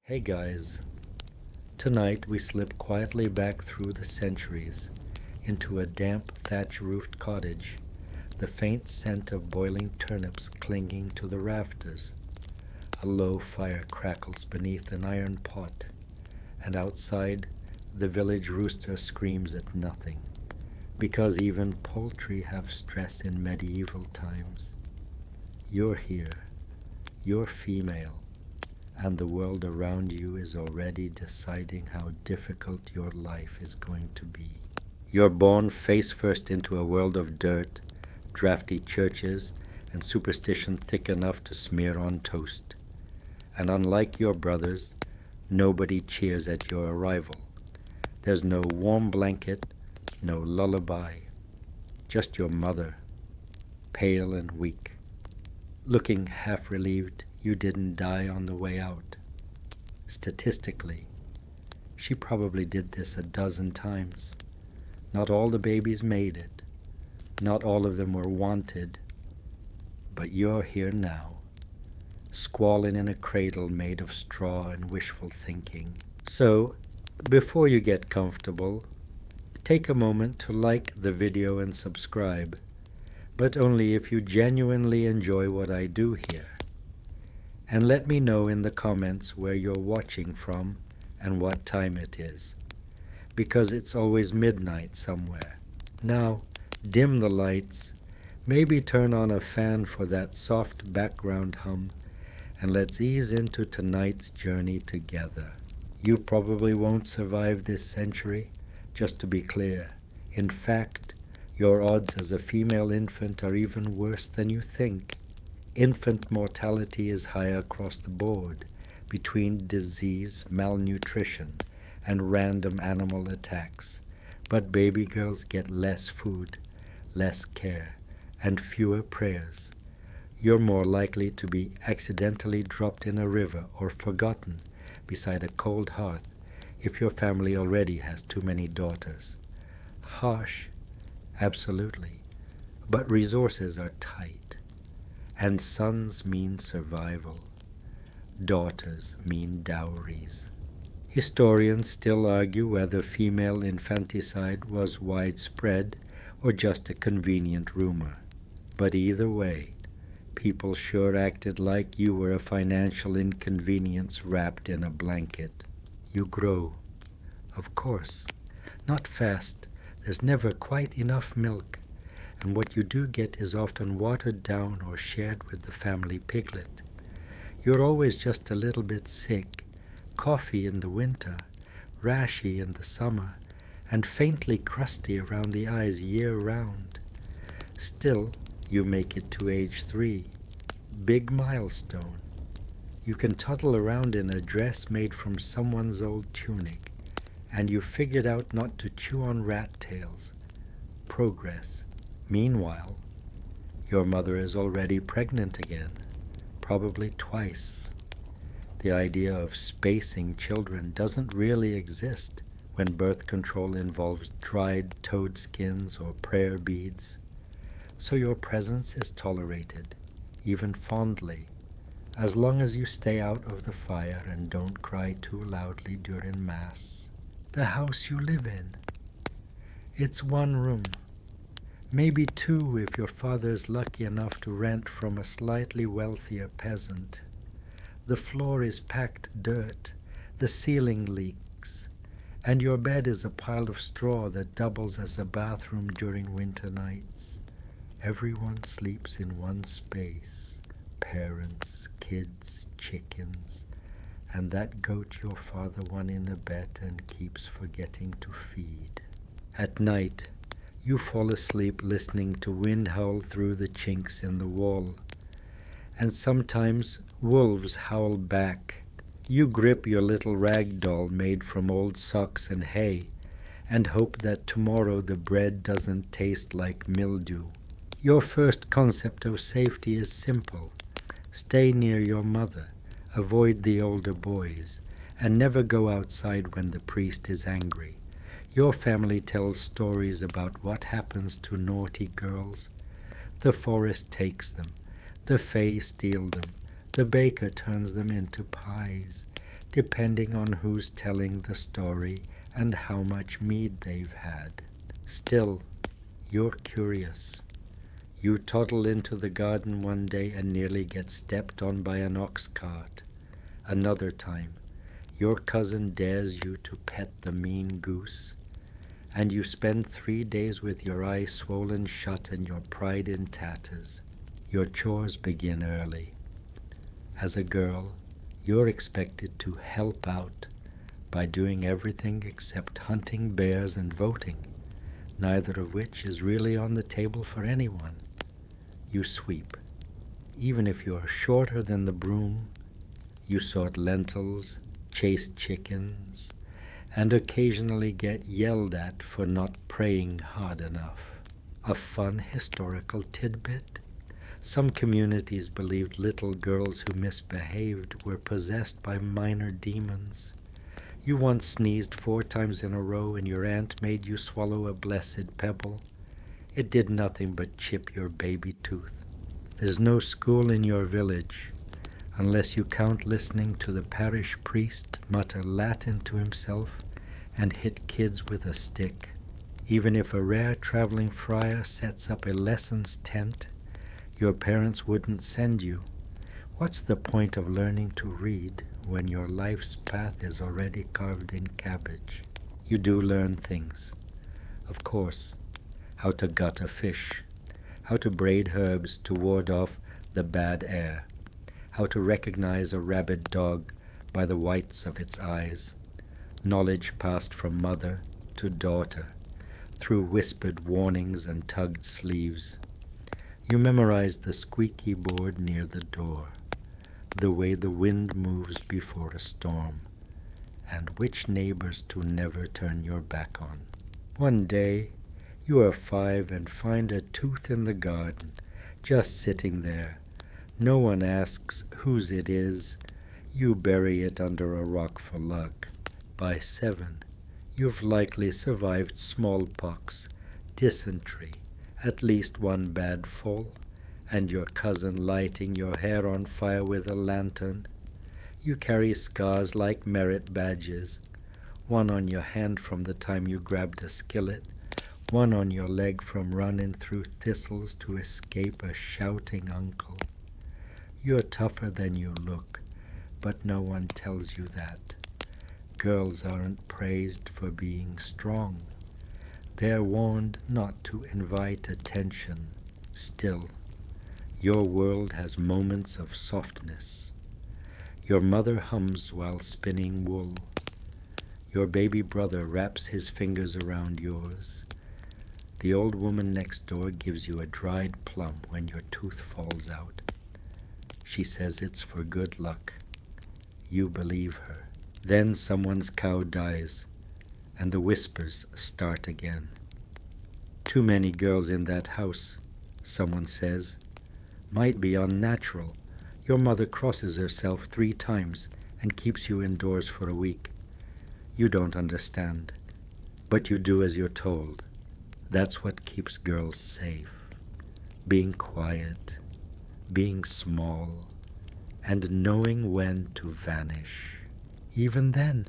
Hey guys, tonight we slip quietly back through the centuries into a damp thatch-roofed cottage, the faint scent of boiling turnips clinging to the rafters. A low fire crackles beneath an iron pot, and outside the village rooster screams at nothing, because even poultry have stress in medieval times. You're here, you're female, and the world around you is already deciding how difficult your life is going to be. You're born face first into a world of dirt, drafty churches, and superstition thick enough to smear on toast. And unlike your brothers, nobody cheers at your arrival. There's no warm blanket, no lullaby, just your mother, pale and weak, looking half relieved you didn't die on the way out. Statistically, she probably did this a dozen times. Not all the babies made it. Not all of them were wanted. But you're here now, squalling in a cradle made of straw and wishful thinking. So, before you get comfortable, take a moment to like the video and subscribe, but only if you genuinely enjoy what I do here. And let me know in the comments where you're watching from and what time it is, because it's always midnight somewhere. Now, dim the lights, maybe turn on a fan for that soft background hum, and let's ease into tonight's journey together. You probably won't survive this century, just to be clear. In fact, your odds as a female infant are even worse than you think. Infant mortality is high across the board between disease, malnutrition, and random animal attacks. But baby girls get less food, less care, and fewer prayers. You're more likely to be accidentally dropped in a river or forgotten beside a cold hearth if your family already has too many daughters. Harsh, absolutely, but resources are tight. And sons mean survival. Daughters mean dowries. Historians still argue whether female infanticide was widespread or just a convenient rumor. But either way, people sure acted like you were a financial inconvenience wrapped in a blanket. You grow. Of course. Not fast. There's never quite enough milk. And what you do get is often watered down or shared with the family piglet. You're always just a little bit sick, coughy in the winter, rashy in the summer, and faintly crusty around the eyes year-round. Still, you make it to age 3. Big milestone. You can toddle around in a dress made from someone's old tunic, and you figured out not to chew on rat tails. Progress. Meanwhile, your mother is already pregnant again, probably twice. The idea of spacing children doesn't really exist when birth control involves dried toad skins or prayer beads. So your presence is tolerated, even fondly, as long as you stay out of the fire and don't cry too loudly during Mass. The house you live in. It's one room. Maybe 2 if your father is lucky enough to rent from a slightly wealthier peasant. The floor is packed dirt, the ceiling leaks, and your bed is a pile of straw that doubles as a bathroom during winter nights. Everyone sleeps in one space, parents, kids, chickens, and that goat your father won in a bet and keeps forgetting to feed. At night, you fall asleep listening to wind howl through the chinks in the wall. And sometimes wolves howl back. You grip your little rag doll made from old socks and hay and hope that tomorrow the bread doesn't taste like mildew. Your first concept of safety is simple. Stay near your mother, avoid the older boys, and never go outside when the priest is angry. Your family tells stories about what happens to naughty girls. The forest takes them, the fae steal them, the baker turns them into pies, depending on who's telling the story and how much mead they've had. Still, you're curious. You toddle into the garden one day and nearly get stepped on by an ox cart. Another time, your cousin dares you to pet the mean goose, and you spend 3 days with your eyes swollen shut and your pride in tatters. Your chores begin early. As a girl, you're expected to help out by doing everything except hunting bears and voting, neither of which is really on the table for anyone. You sweep. Even if you are shorter than the broom, you sort lentils, chase chickens, and occasionally get yelled at for not praying hard enough. A fun historical tidbit: some communities believed little girls who misbehaved were possessed by minor demons. You once sneezed 4 times in a row and your aunt made you swallow a blessed pebble. It did nothing but chip your baby tooth. There's no school in your village, unless you count listening to the parish priest mutter Latin to himself and hit kids with a stick. Even if a rare traveling friar sets up a lessons tent, your parents wouldn't send you. What's the point of learning to read when your life's path is already carved in cabbage? You do learn things. Of course, how to gut a fish, how to braid herbs to ward off the bad air, how to recognize a rabid dog by the whites of its eyes. Knowledge passed from mother to daughter, through whispered warnings and tugged sleeves. You memorized the squeaky board near the door, the way the wind moves before a storm, and which neighbors to never turn your back on. One day, you are 5 and find a tooth in the garden, just sitting there. No one asks whose it is. You bury it under a rock for luck. By 7, you've likely survived smallpox, dysentery, at least one bad fall, and your cousin lighting your hair on fire with a lantern. You carry scars like merit badges, one on your hand from the time you grabbed a skillet, one on your leg from running through thistles to escape a shouting uncle. You're tougher than you look, but no one tells you that. Girls aren't praised for being strong. They're warned not to invite attention. Still, your world has moments of softness. Your mother hums while spinning wool. Your baby brother wraps his fingers around yours. The old woman next door gives you a dried plum when your tooth falls out. She says it's for good luck. You believe her. Then someone's cow dies, and the whispers start again. Too many girls in that house, someone says. Might be unnatural. Your mother crosses herself 3 times and keeps you indoors for a week. You don't understand, but you do as you're told. That's what keeps girls safe. Being quiet, being small, and knowing when to vanish. Even then,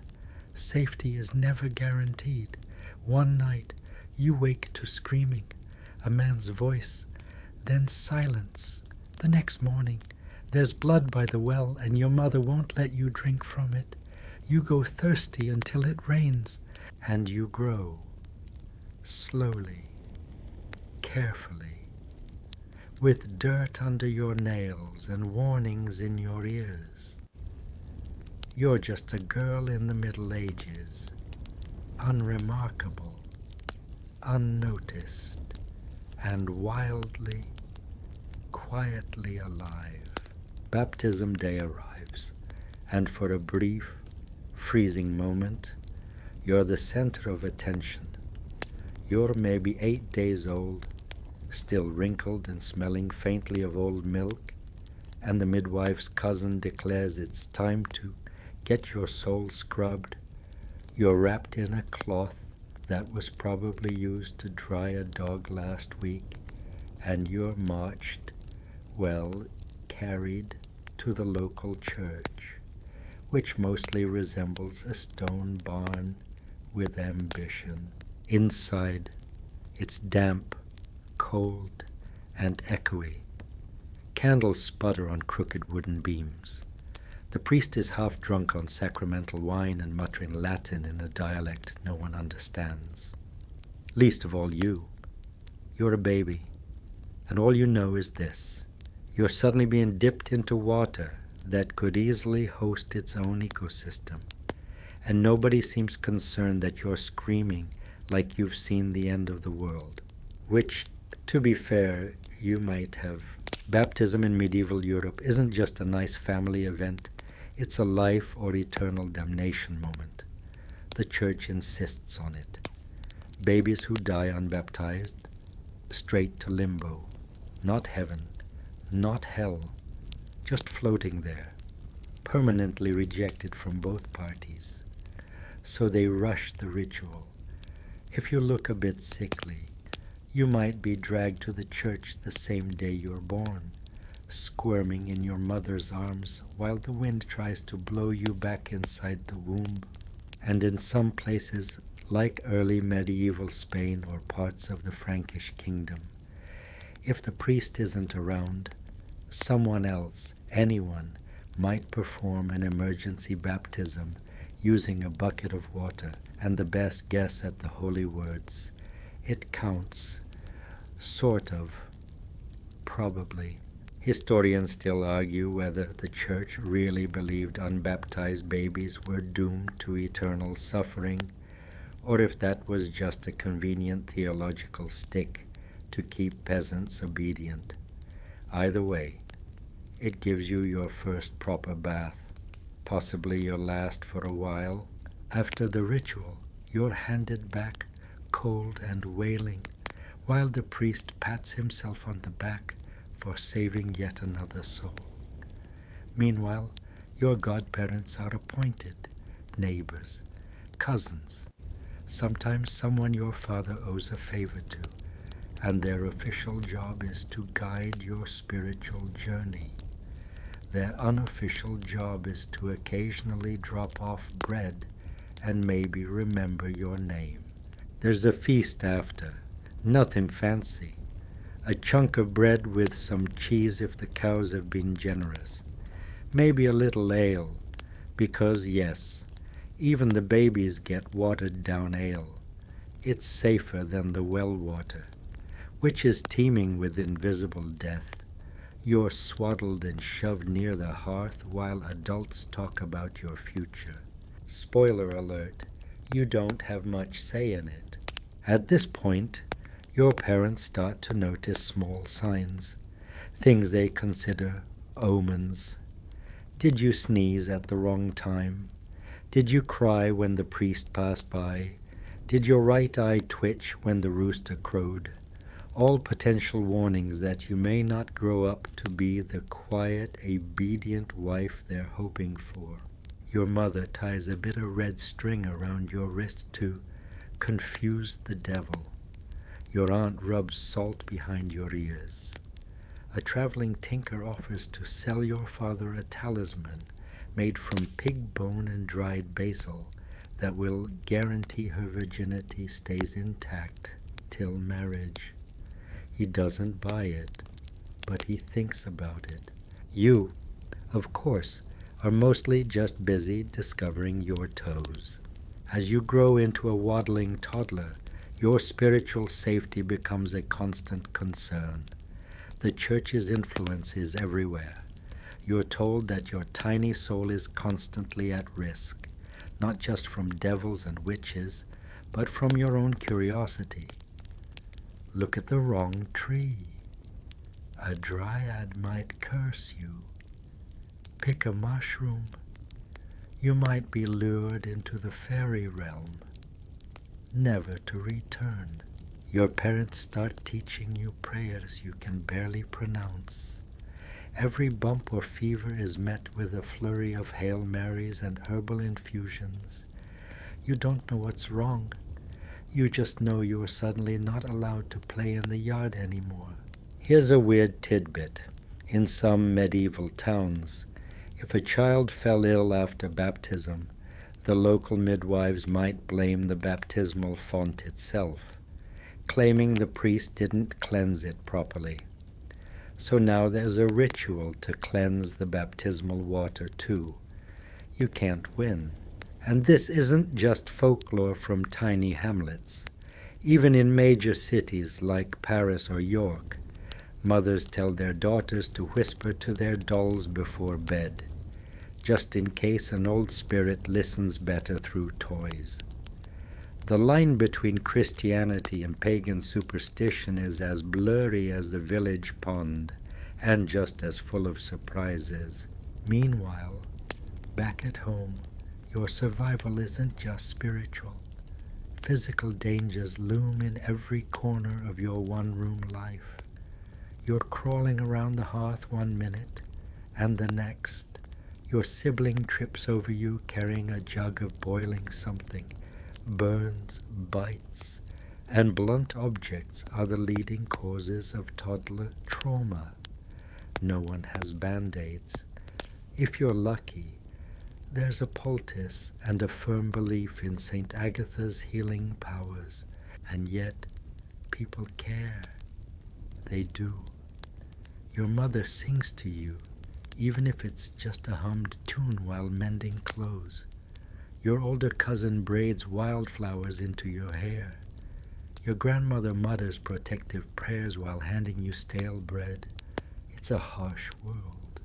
safety is never guaranteed. One night, you wake to screaming, a man's voice, then silence. The next morning, there's blood by the well, and your mother won't let you drink from it. You go thirsty until it rains, and you grow. Slowly, carefully, with dirt under your nails and warnings in your ears. You're just a girl in the Middle Ages, unremarkable, unnoticed, and wildly, quietly alive. Baptism day arrives, and for a brief, freezing moment, you're the center of attention. You're maybe 8 days old, still wrinkled and smelling faintly of old milk, and the midwife's cousin declares it's time to get your soul scrubbed. You're wrapped in a cloth that was probably used to dry a dog last week, and you're marched, carried to the local church, which mostly resembles a stone barn with ambition. Inside, it's damp, cold, and echoey. Candles sputter on crooked wooden beams. The priest is half drunk on sacramental wine and muttering Latin in a dialect no one understands. Least of all you. You're a baby, and all you know is this. You're suddenly being dipped into water that could easily host its own ecosystem, and nobody seems concerned that you're screaming like you've seen the end of the world, which, to be fair, you might have. Baptism in medieval Europe isn't just a nice family event, it's a life or eternal damnation moment. The Church insists on it. Babies who die unbaptized, straight to limbo. Not heaven, not hell, just floating there, permanently rejected from both parties. So they rush the ritual. If you look a bit sickly, you might be dragged to the church the same day you're born, squirming in your mother's arms while the wind tries to blow you back inside the womb. And in some places, like early medieval Spain or parts of the Frankish kingdom, if the priest isn't around, someone else, anyone, might perform an emergency baptism using a bucket of water and the best guess at the holy words. It counts. Sort of. Probably. Historians still argue whether the Church really believed unbaptized babies were doomed to eternal suffering, or if that was just a convenient theological stick to keep peasants obedient. Either way, it gives you your first proper bath, possibly your last for a while. After the ritual, you're handed back cold and wailing, while the priest pats himself on the back for saving yet another soul. Meanwhile, your godparents are appointed, neighbors, cousins, sometimes someone your father owes a favor to, and their official job is to guide your spiritual journey. Their unofficial job is to occasionally drop off bread and maybe remember your name. There's a feast after, nothing fancy. A chunk of bread with some cheese if the cows have been generous. Maybe a little ale, because yes, even the babies get watered down ale. It's safer than the well water, which is teeming with invisible death. You're swaddled and shoved near the hearth while adults talk about your future. Spoiler alert, you don't have much say in it. At this point, your parents start to notice small signs, things they consider omens. Did you sneeze at the wrong time? Did you cry when the priest passed by? Did your right eye twitch when the rooster crowed? All potential warnings that you may not grow up to be the quiet, obedient wife they're hoping for. Your mother ties a bit of red string around your wrist to confuse the devil. Your aunt rubs salt behind your ears. A traveling tinker offers to sell your father a talisman made from pig bone and dried basil that will guarantee her virginity stays intact till marriage. He doesn't buy it, but he thinks about it. You, of course, are mostly just busy discovering your toes. As you grow into a waddling toddler, your spiritual safety becomes a constant concern. The Church's influence is everywhere. You're told that your tiny soul is constantly at risk, not just from devils and witches, but from your own curiosity. Look at the wrong tree. A dryad might curse you. Pick a mushroom. You might be lured into the fairy realm, never to return. Your parents start teaching you prayers you can barely pronounce. Every bump or fever is met with a flurry of Hail Marys and herbal infusions. You don't know what's wrong. You just know you are suddenly not allowed to play in the yard anymore. Here's a weird tidbit. In some medieval towns, If a child fell ill after baptism, the local midwives might blame the baptismal font itself, claiming the priest didn't cleanse it properly. So now there's a ritual to cleanse the baptismal water too. You can't win. And this isn't just folklore from tiny hamlets. Even in major cities like Paris or York, mothers tell their daughters to whisper to their dolls before bed, just in case an old spirit listens better through toys. The line between Christianity and pagan superstition is as blurry as the village pond, and just as full of surprises. Meanwhile, back at home, your survival isn't just spiritual. Physical dangers loom in every corner of your one-room life. You're crawling around the hearth one minute, and the next, your sibling trips over you carrying a jug of boiling something. Burns, bites, and blunt objects are the leading causes of toddler trauma. No one has band-aids. If you're lucky, there's a poultice and a firm belief in St. Agatha's healing powers, and yet people care. They do. Your mother sings to you, even if it's just a hummed tune while mending clothes. Your older cousin braids wildflowers into your hair. Your grandmother mutters protective prayers while handing you stale bread. It's a harsh world,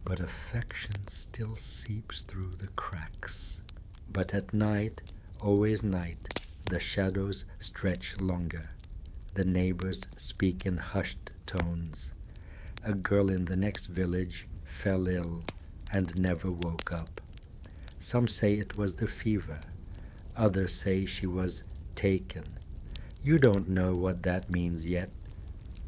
but affection still seeps through the cracks. But at night, always night, the shadows stretch longer. The neighbors speak in hushed tones. A girl in the next village fell ill and never woke up. Some say it was the fever. Others say she was taken. You don't know what that means yet,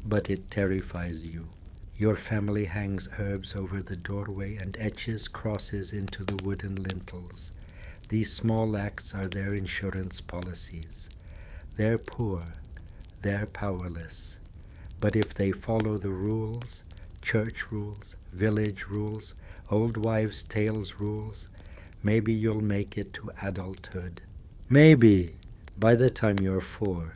but it terrifies you. Your family hangs herbs over the doorway and etches crosses into the wooden lintels. These small acts are their insurance policies. They're poor. They're powerless. But if they follow the rules, church rules, village rules, old wives' tales rules, maybe you'll make it to adulthood. Maybe, by the time you're 4,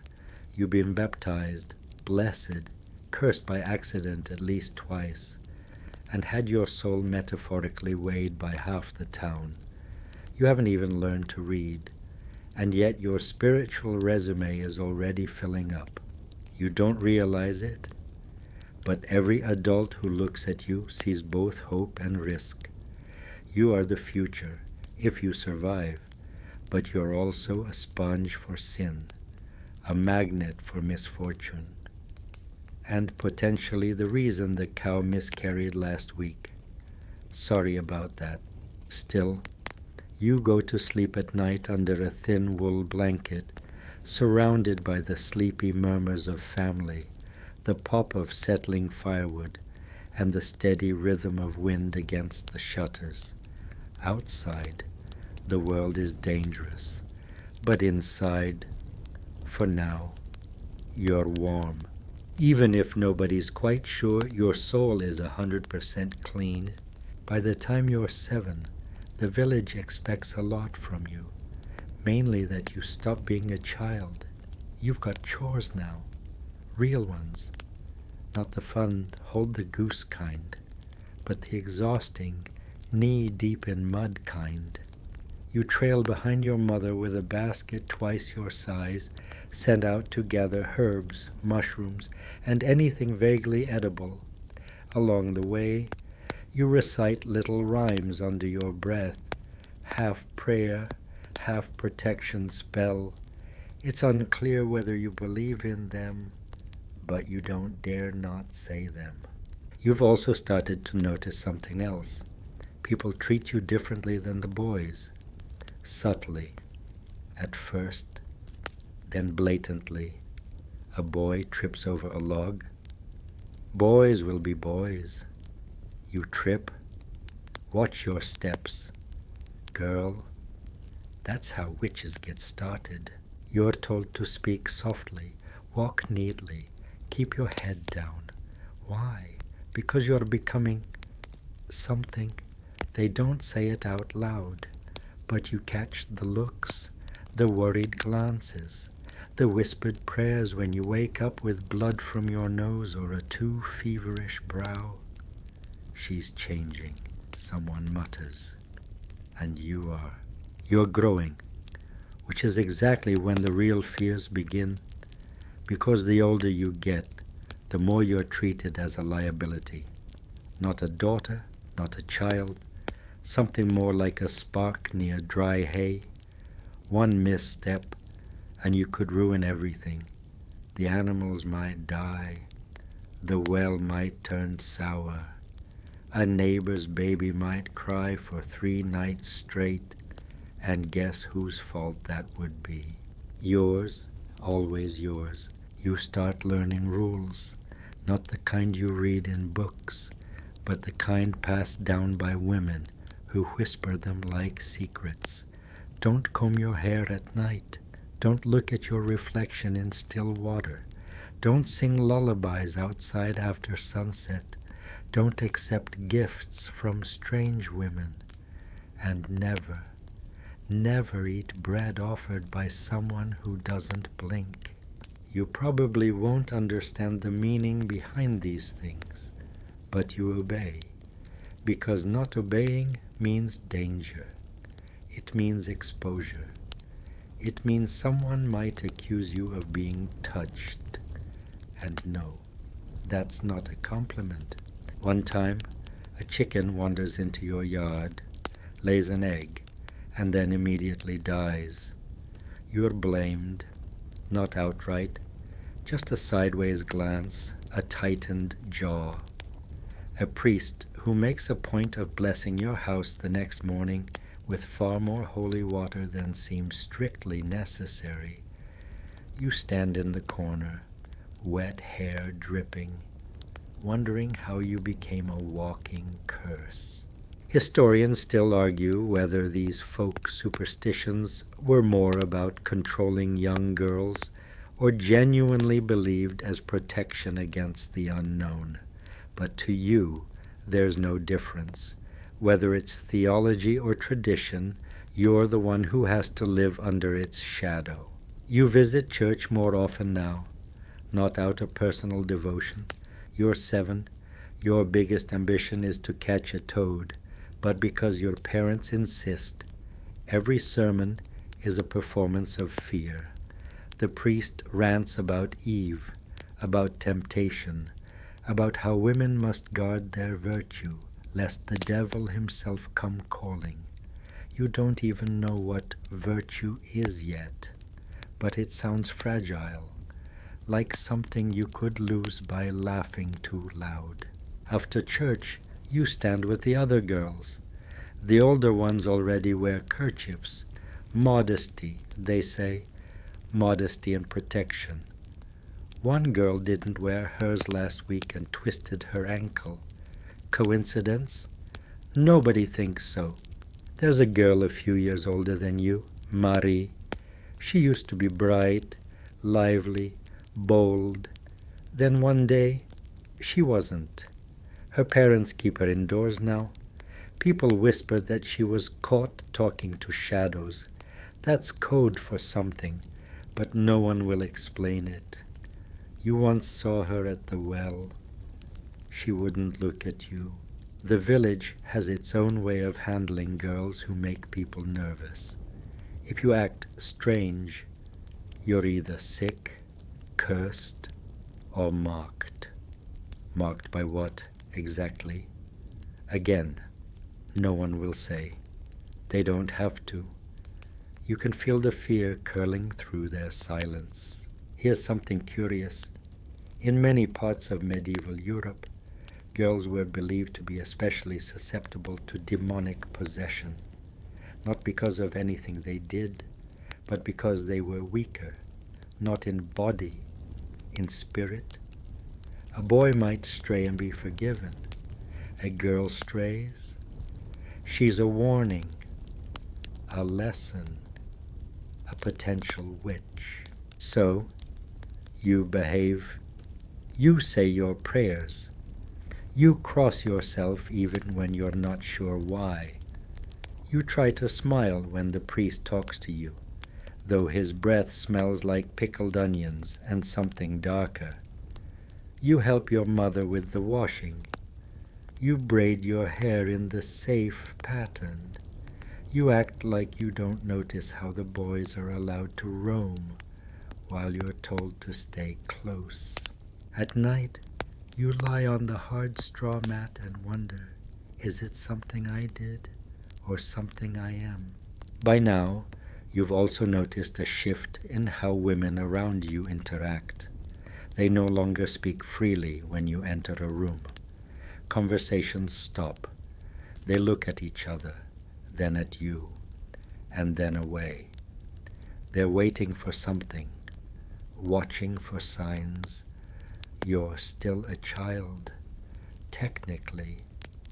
you've been baptized, blessed, cursed by accident at least twice, and had your soul metaphorically weighed by half the town. You haven't even learned to read, and yet your spiritual resume is already filling up. You don't realize it, but every adult who looks at you sees both hope and risk. You are the future, if you survive, but you're also a sponge for sin, a magnet for misfortune, and potentially the reason the cow miscarried last week. Sorry about that. Still, you go to sleep at night under a thin wool blanket, surrounded by the sleepy murmurs of family, the pop of settling firewood, and the steady rhythm of wind against the shutters. Outside, the world is dangerous, but inside, for now, you're warm. Even if nobody's quite sure your soul is 100% clean, by the time you're 7, the village expects a lot from you, mainly that you stop being a child. You've got chores now, real ones, not the fun hold the goose kind, but the exhausting knee-deep in mud kind. You trail behind your mother with a basket twice your size, sent out to gather herbs, mushrooms, and anything vaguely edible. Along the way, you recite little rhymes under your breath, half prayer, half protection spell. It's unclear whether you believe in them, but you don't dare not say them. You've also started to notice something else. People treat you differently than the boys. Subtly, at first, then blatantly. A boy trips over a log. Boys will be boys. You trip. Watch your steps. Girl, that's how witches get started. You're told to speak softly, walk neatly, keep your head down. Why? Because you're becoming something, They don't say it out loud, but you catch the looks, the worried glances, the whispered prayers when you wake up with blood from your nose or a too feverish brow. She's changing, someone mutters, and you are. You're growing, which is exactly when the real fears begin, because the older you get, the more you're treated as a liability. Not a daughter, not a child, something more like a spark near dry hay. One misstep, and you could ruin everything. The animals might die, the well might turn sour, a neighbor's baby might cry for 3 nights straight, and guess whose fault that would be? Yours, always yours. You start learning rules, not the kind you read in books, but the kind passed down by women who whisper them like secrets. Don't comb your hair at night. Don't look at your reflection in still water. Don't sing lullabies outside after sunset. Don't accept gifts from strange women. And never, never eat bread offered by someone who doesn't blink. You probably won't understand the meaning behind these things, but you obey, because not obeying means danger. It means exposure. It means someone might accuse you of being touched. And no, that's not a compliment. One time, a chicken wanders into your yard, lays an egg, and then immediately dies. You're blamed, not outright, just a sideways glance, a tightened jaw. A priest who makes a point of blessing your house the next morning with far more holy water than seems strictly necessary. You stand in the corner, wet hair dripping, wondering how you became a walking curse. Historians still argue whether these folk superstitions were more about controlling young girls or genuinely believed as protection against the unknown. But to you, there's no difference. Whether it's theology or tradition, you're the one who has to live under its shadow. You visit church more often now, not out of personal devotion. You're 7. Your biggest ambition is to catch a toad, but because your parents insist. Every sermon is a performance of fear. The priest rants about Eve, about temptation, about how women must guard their virtue, lest the devil himself come calling. You don't even know what virtue is yet, but it sounds fragile, like something you could lose by laughing too loud. After church, you stand with the other girls. The older ones already wear kerchiefs. Modesty, they say, modesty and protection. One girl didn't wear hers last week and twisted her ankle. Coincidence? Nobody thinks so. There's a girl a few years older than you, Marie. She used to be bright, lively, bold. Then one day, she wasn't. Her parents keep her indoors now. People whisper that she was caught talking to shadows. That's code for something, but no one will explain it. You once saw her at the well. She wouldn't look at you. The village has its own way of handling girls who make people nervous. If you act strange, you're either sick, cursed, or mocked. Mocked by what exactly? Again, no one will say. They don't have to. You can feel the fear curling through their silence. Here's something curious. In many parts of medieval Europe, girls were believed to be especially susceptible to demonic possession, not because of anything they did, but because they were weaker, not in body, in spirit. A boy might stray and be forgiven. A girl strays. She's a warning, a lesson, a potential witch. So, you behave. You say your prayers. You cross yourself even when you're not sure why. You try to smile when the priest talks to you, though his breath smells like pickled onions and something darker. You help your mother with the washing. You braid your hair in the safe pattern. You act like you don't notice how the boys are allowed to roam while you're told to stay close. At night, you lie on the hard straw mat and wonder, is it something I did or something I am? By now, you've also noticed a shift in how women around you interact. They no longer speak freely when you enter a room. Conversations stop. They look at each other, then at you, and then away. They're waiting for something, watching for signs. You're still a child, technically,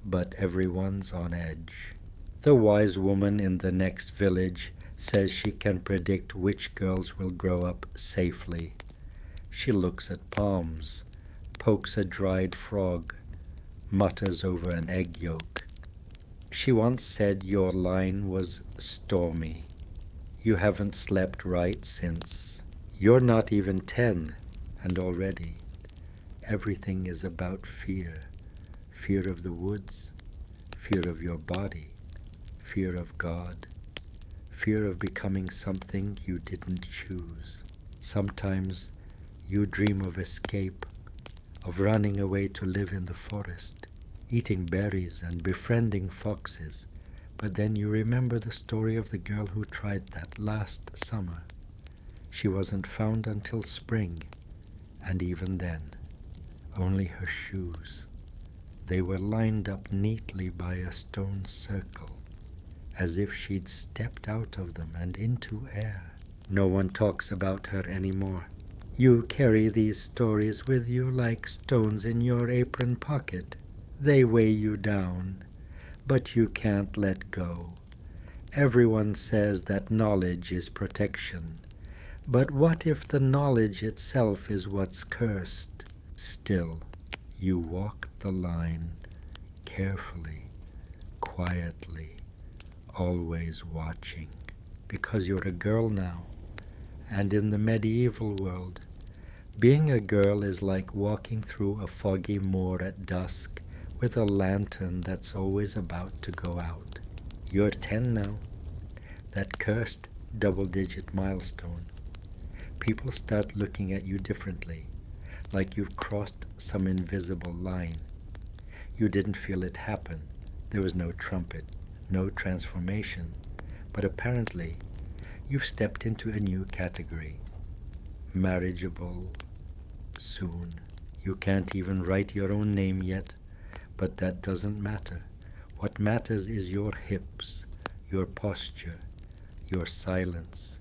but everyone's on edge. The wise woman in the next village says she can predict which girls will grow up safely. She looks at palms, pokes a dried frog, mutters over an egg yolk. She once said your line was stormy. You haven't slept right since. You're not even 10, and already everything is about fear. Fear of the woods, fear of your body, fear of God, fear of becoming something you didn't choose. Sometimes you dream of escape, of running away to live in the forest, eating berries and befriending foxes, but then you remember the story of the girl who tried that last summer. She wasn't found until spring, and even then, only her shoes. They were lined up neatly by a stone circle, as if she'd stepped out of them and into air. No one talks about her anymore. You carry these stories with you like stones in your apron pocket. They weigh you down, but you can't let go. Everyone says that knowledge is protection. But what if the knowledge itself is what's cursed? Still, you walk the line carefully, quietly, always watching. Because you're a girl now, and in the medieval world, being a girl is like walking through a foggy moor at dusk with a lantern that's always about to go out. You're 10 now, that cursed double-digit milestone. People start looking at you differently, like you've crossed some invisible line. You didn't feel it happen. There was no trumpet, no transformation, but apparently you've stepped into a new category. Marriageable, soon. You can't even write your own name yet, but that doesn't matter. What matters is your hips, your posture, your silence,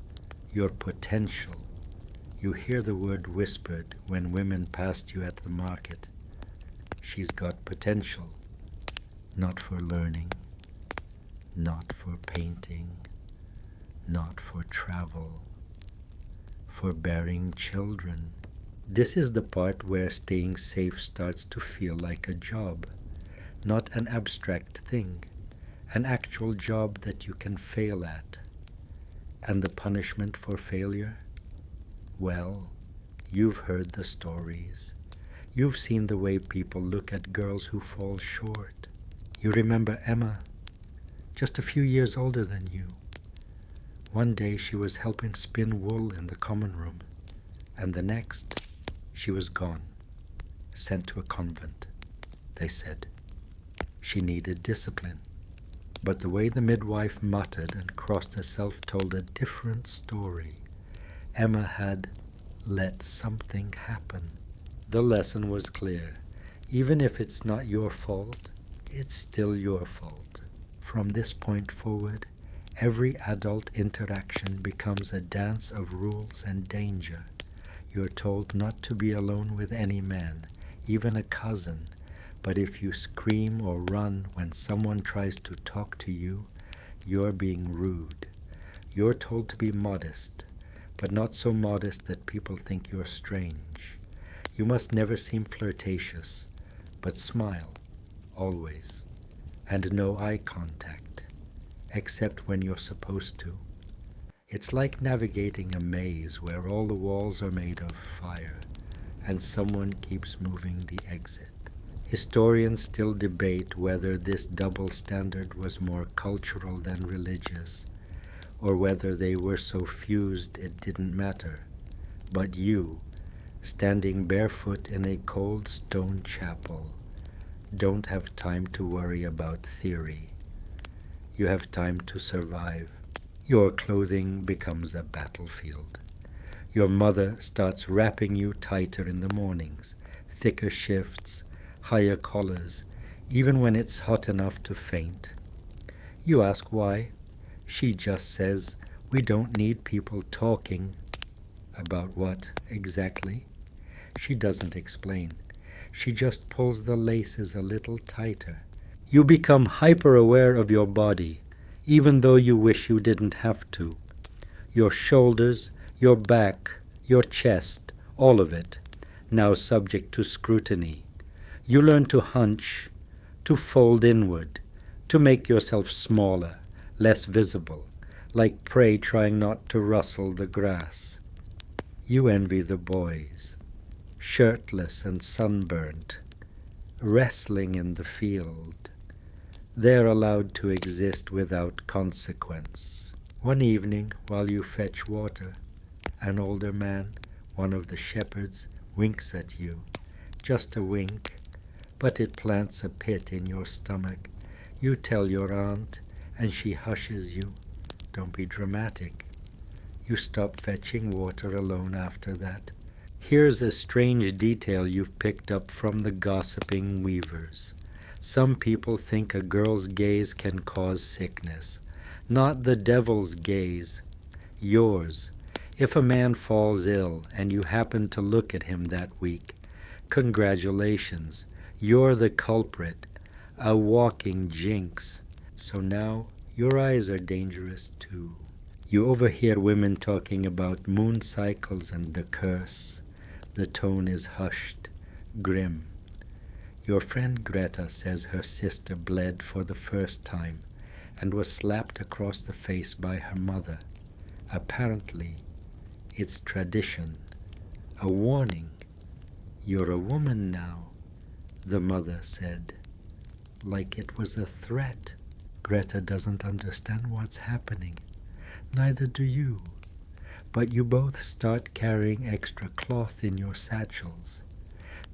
your potential. You hear the word whispered when women passed you at the market. She's got potential, not for learning, not for painting, not for travel, for bearing children. This is the part where staying safe starts to feel like a job, not an abstract thing, an actual job that you can fail at. And the punishment for failure? Well, you've heard the stories. You've seen the way people look at girls who fall short. You remember Emma, just a few years older than you. One day she was helping spin wool in the common room, and the next, she was gone, sent to a convent, they said. She needed discipline. But the way the midwife muttered and crossed herself told a different story. Emma had let something happen. The lesson was clear. Even if it's not your fault, it's still your fault. From this point forward, every adult interaction becomes a dance of rules and danger. You're told not to be alone with any man, even a cousin, but if you scream or run when someone tries to talk to you, you're being rude. You're told to be modest, but not so modest that people think you're strange. You must never seem flirtatious, But smile, always, and no eye contact, except when you're supposed to. It's like navigating a maze where all the walls are made of fire, and someone keeps moving the exit. Historians still debate whether this double standard was more cultural than religious, or whether they were so fused it didn't matter. But you, standing barefoot in a cold stone chapel, don't have time to worry about theory. You have time to survive. Your clothing becomes a battlefield. Your mother starts wrapping you tighter in the mornings, thicker shifts, higher collars, even when it's hot enough to faint. You ask why. She just says, we don't need people talking. About what, exactly? She doesn't explain. She just pulls the laces a little tighter. You become hyper-aware of your body, even though you wish you didn't have to. Your shoulders, your back, your chest, all of it, now subject to scrutiny. You learn to hunch, to fold inward, to make yourself smaller, less visible, like prey trying not to rustle the grass. You envy the boys, shirtless and sunburnt, wrestling in the field. They're allowed to exist without consequence. One evening, while you fetch water, an older man, one of the shepherds, winks at you. Just a wink, but it plants a pit in your stomach. You tell your aunt, and she hushes you. Don't be dramatic. You stop fetching water alone after that. Here's a strange detail you've picked up from the gossiping weavers. Some people think a girl's gaze can cause sickness. Not the devil's gaze, yours. If a man falls ill and you happen to look at him that week, congratulations, you're the culprit, a walking jinx. So now your eyes are dangerous too. You overhear women talking about moon cycles and the curse. The tone is hushed, grim. Your friend Greta says her sister bled for the first time and was slapped across the face by her mother. Apparently, it's tradition, a warning. You're a woman now, the mother said, like it was a threat. Greta doesn't understand what's happening. Neither do you. But you both start carrying extra cloth in your satchels,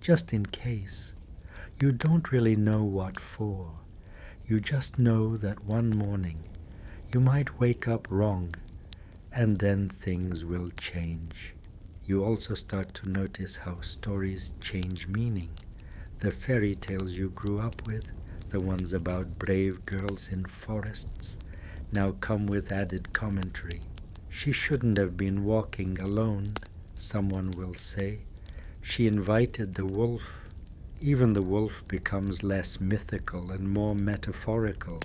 just in case. You don't really know what for. You just know that one morning you might wake up wrong, and then things will change. You also start to notice how stories change meaning. The fairy tales you grew up with, the ones about brave girls in forests, now come with added commentary. She shouldn't have been walking alone, someone will say. She invited the wolf. Even the wolf becomes less mythical and more metaphorical.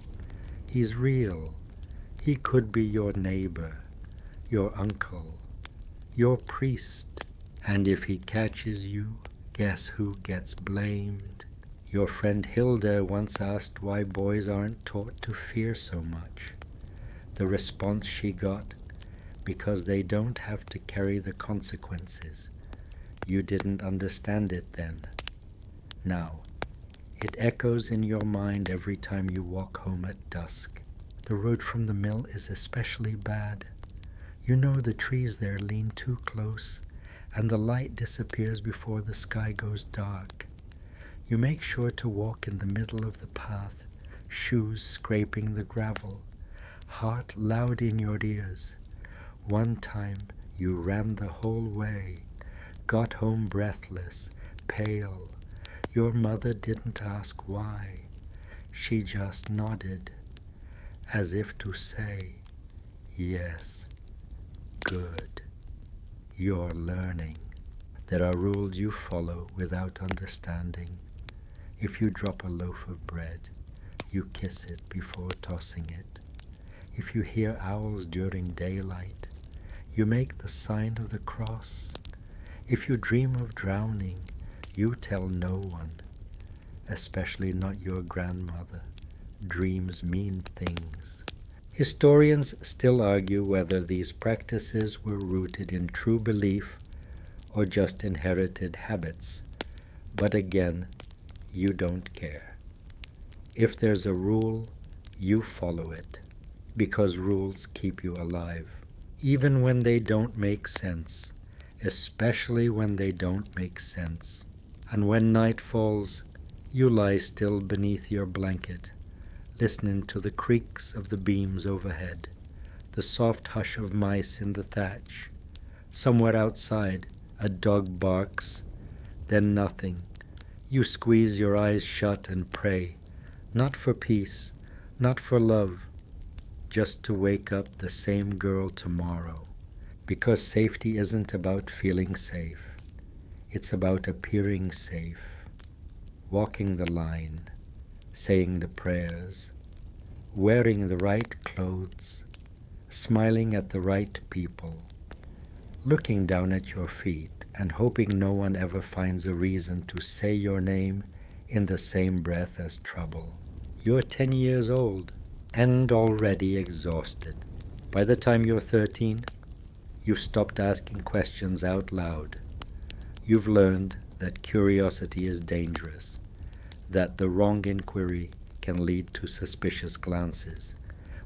He's real. He could be your neighbor, your uncle, your priest. And if he catches you, guess who gets blamed? Your friend Hilda once asked why boys aren't taught to fear so much. The response she got, because they don't have to carry the consequences. You didn't understand it then. Now, it echoes in your mind every time you walk home at dusk. The road from the mill is especially bad. You know the trees there lean too close, and the light disappears before the sky goes dark. You make sure to walk in the middle of the path, shoes scraping the gravel, heart loud in your ears. One time you ran the whole way, got home breathless, pale. Your mother didn't ask why. She just nodded, as if to say, yes, good, you're learning. There are rules you follow without understanding. If you drop a loaf of bread, you kiss it before tossing it. If you hear owls during daylight, you make the sign of the cross. If you dream of drowning, you tell no one. especially not your grandmother. Dreams mean things. Historians still argue whether these practices were rooted in true belief or just inherited habits. But again, you don't care. If there's a rule, you follow it, because rules keep you alive, even when they don't make sense, especially when they don't make sense. And when night falls, you lie still beneath your blanket, listening to the creaks of the beams overhead, the soft hush of mice in the thatch. Somewhere outside, a dog barks, then nothing. You squeeze your eyes shut and pray, not for peace, not for love, just to wake up the same girl tomorrow. Because safety isn't about feeling safe. It's about appearing safe, walking the line, saying the prayers, wearing the right clothes, smiling at the right people, looking down at your feet and hoping no one ever finds a reason to say your name in the same breath as trouble. You're 10 years old and already exhausted. By the time you're 13, you've stopped asking questions out loud. You've learned that curiosity is dangerous, that the wrong inquiry can lead to suspicious glances,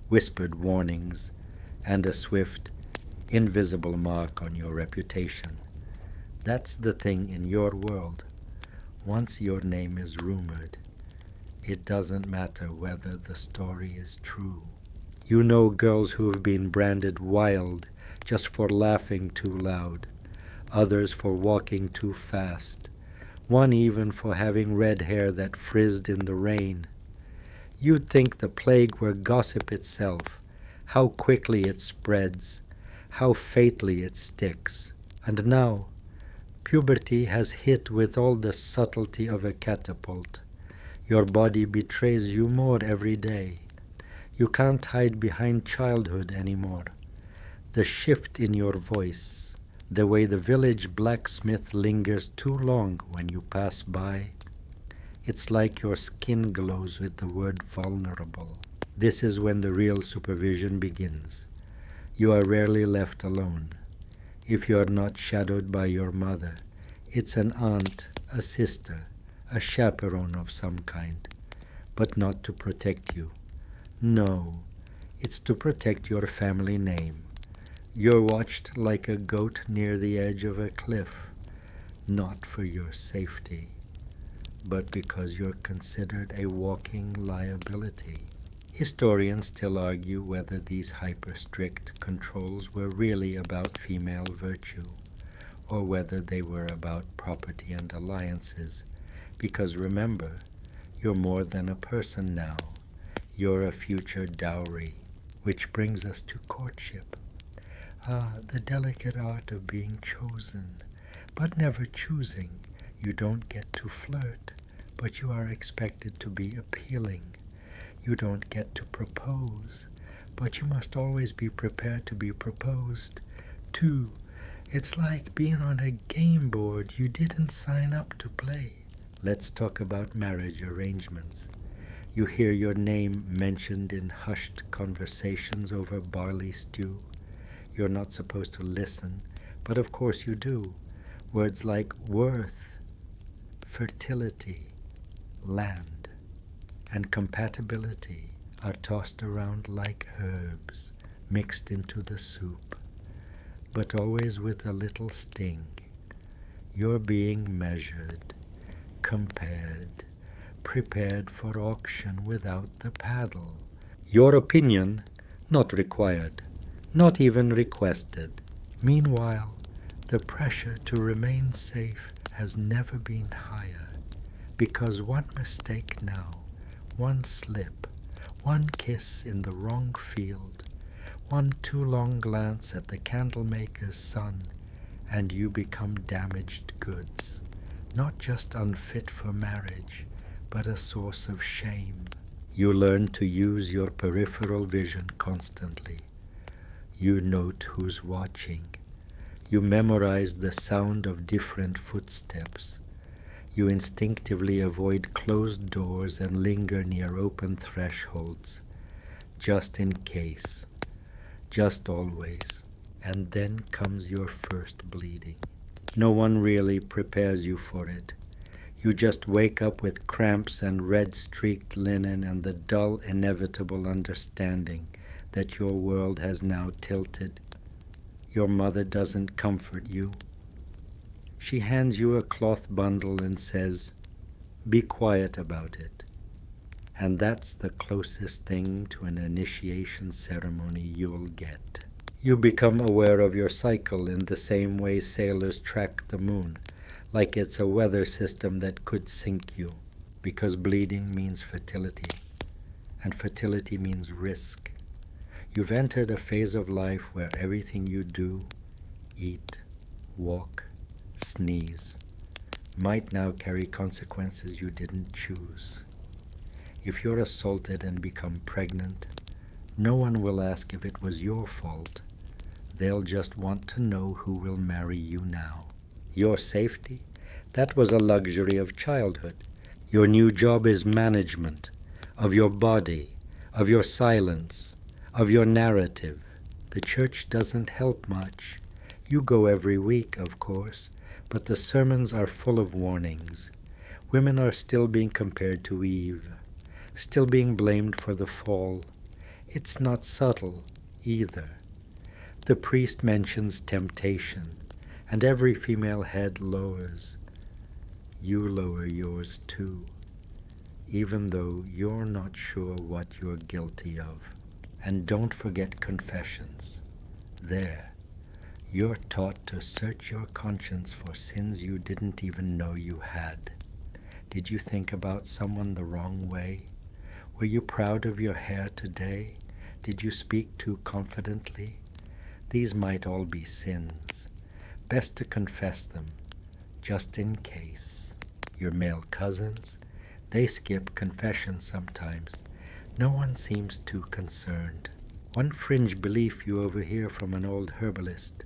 whispered warnings, and a swift, invisible mark on your reputation. That's the thing in your world. Once your name is rumored, it doesn't matter whether the story is true. You know girls who've been branded wild just for laughing too loud, others for walking too fast, one even for having red hair that frizzed in the rain. You'd think the plague were gossip itself, how quickly it spreads, how fatally it sticks. And now, puberty has hit with all the subtlety of a catapult. Your body betrays you more every day. You can't hide behind childhood anymore. The shift in your voice, the way the village blacksmith lingers too long when you pass by, it's like your skin glows with the word vulnerable. This is when the real supervision begins. You are rarely left alone. If you are not shadowed by your mother, it's an aunt, a sister, a chaperone of some kind, but not to protect you. No, it's to protect your family name. You're watched like a goat near the edge of a cliff, not for your safety, but because you're considered a walking liability. Historians still argue whether these hyper-strict controls were really about female virtue, or whether they were about property and alliances, because remember, you're more than a person now. You're a future dowry, which brings us to courtship. The delicate art of being chosen, but never choosing. You don't get to flirt, but you are expected to be appealing. You don't get to propose, but you must always be prepared to be proposed to. It's like being on a game board you didn't sign up to play. Let's talk about marriage arrangements. You hear your name mentioned in hushed conversations over barley stew. You're not supposed to listen, but of course you do. Words like worth, fertility, land, and compatibility are tossed around like herbs mixed into the soup, but always with a little sting. You're being measured, compared, prepared for auction without the paddle. Your opinion not required, not even requested. Meanwhile, the pressure to remain safe has never been higher, because one mistake now, one slip, one kiss in the wrong field, one too long glance at the candlemaker's son, and you become damaged goods, not just unfit for marriage, but a source of shame. You learn to use your peripheral vision constantly. You note who's watching. You memorize the sound of different footsteps. You instinctively avoid closed doors and linger near open thresholds, just in case, just always. And then comes your first bleeding. No one really prepares you for it. You just wake up with cramps and red-streaked linen and the dull, inevitable understanding that your world has now tilted. Your mother doesn't comfort you. She hands you a cloth bundle and says, "Be quiet about it." And that's the closest thing to an initiation ceremony you'll get. You become aware of your cycle in the same way sailors track the moon, like it's a weather system that could sink you, because bleeding means fertility, and fertility means risk. You've entered a phase of life where everything you do, eat, walk, sneeze, might now carry consequences you didn't choose. If you're assaulted and become pregnant, no one will ask if it was your fault. They'll just want to know who will marry you now. Your safety? That was a luxury of childhood. Your new job is management of your body, of your silence, of your narrative. The church doesn't help much. You go every week, of course, but the sermons are full of warnings. Women are still being compared to Eve, still being blamed for the fall. It's not subtle, either. The priest mentions temptation, and every female head lowers. You lower yours too, even though you're not sure what you're guilty of. And don't forget confessions. There, you're taught to search your conscience for sins you didn't even know you had. Did you think about someone the wrong way? Were you proud of your hair today? Did you speak too confidently? These might all be sins. Best to confess them, just in case. Your male cousins, they skip confession sometimes. No one seems too concerned. One fringe belief you overhear from an old herbalist.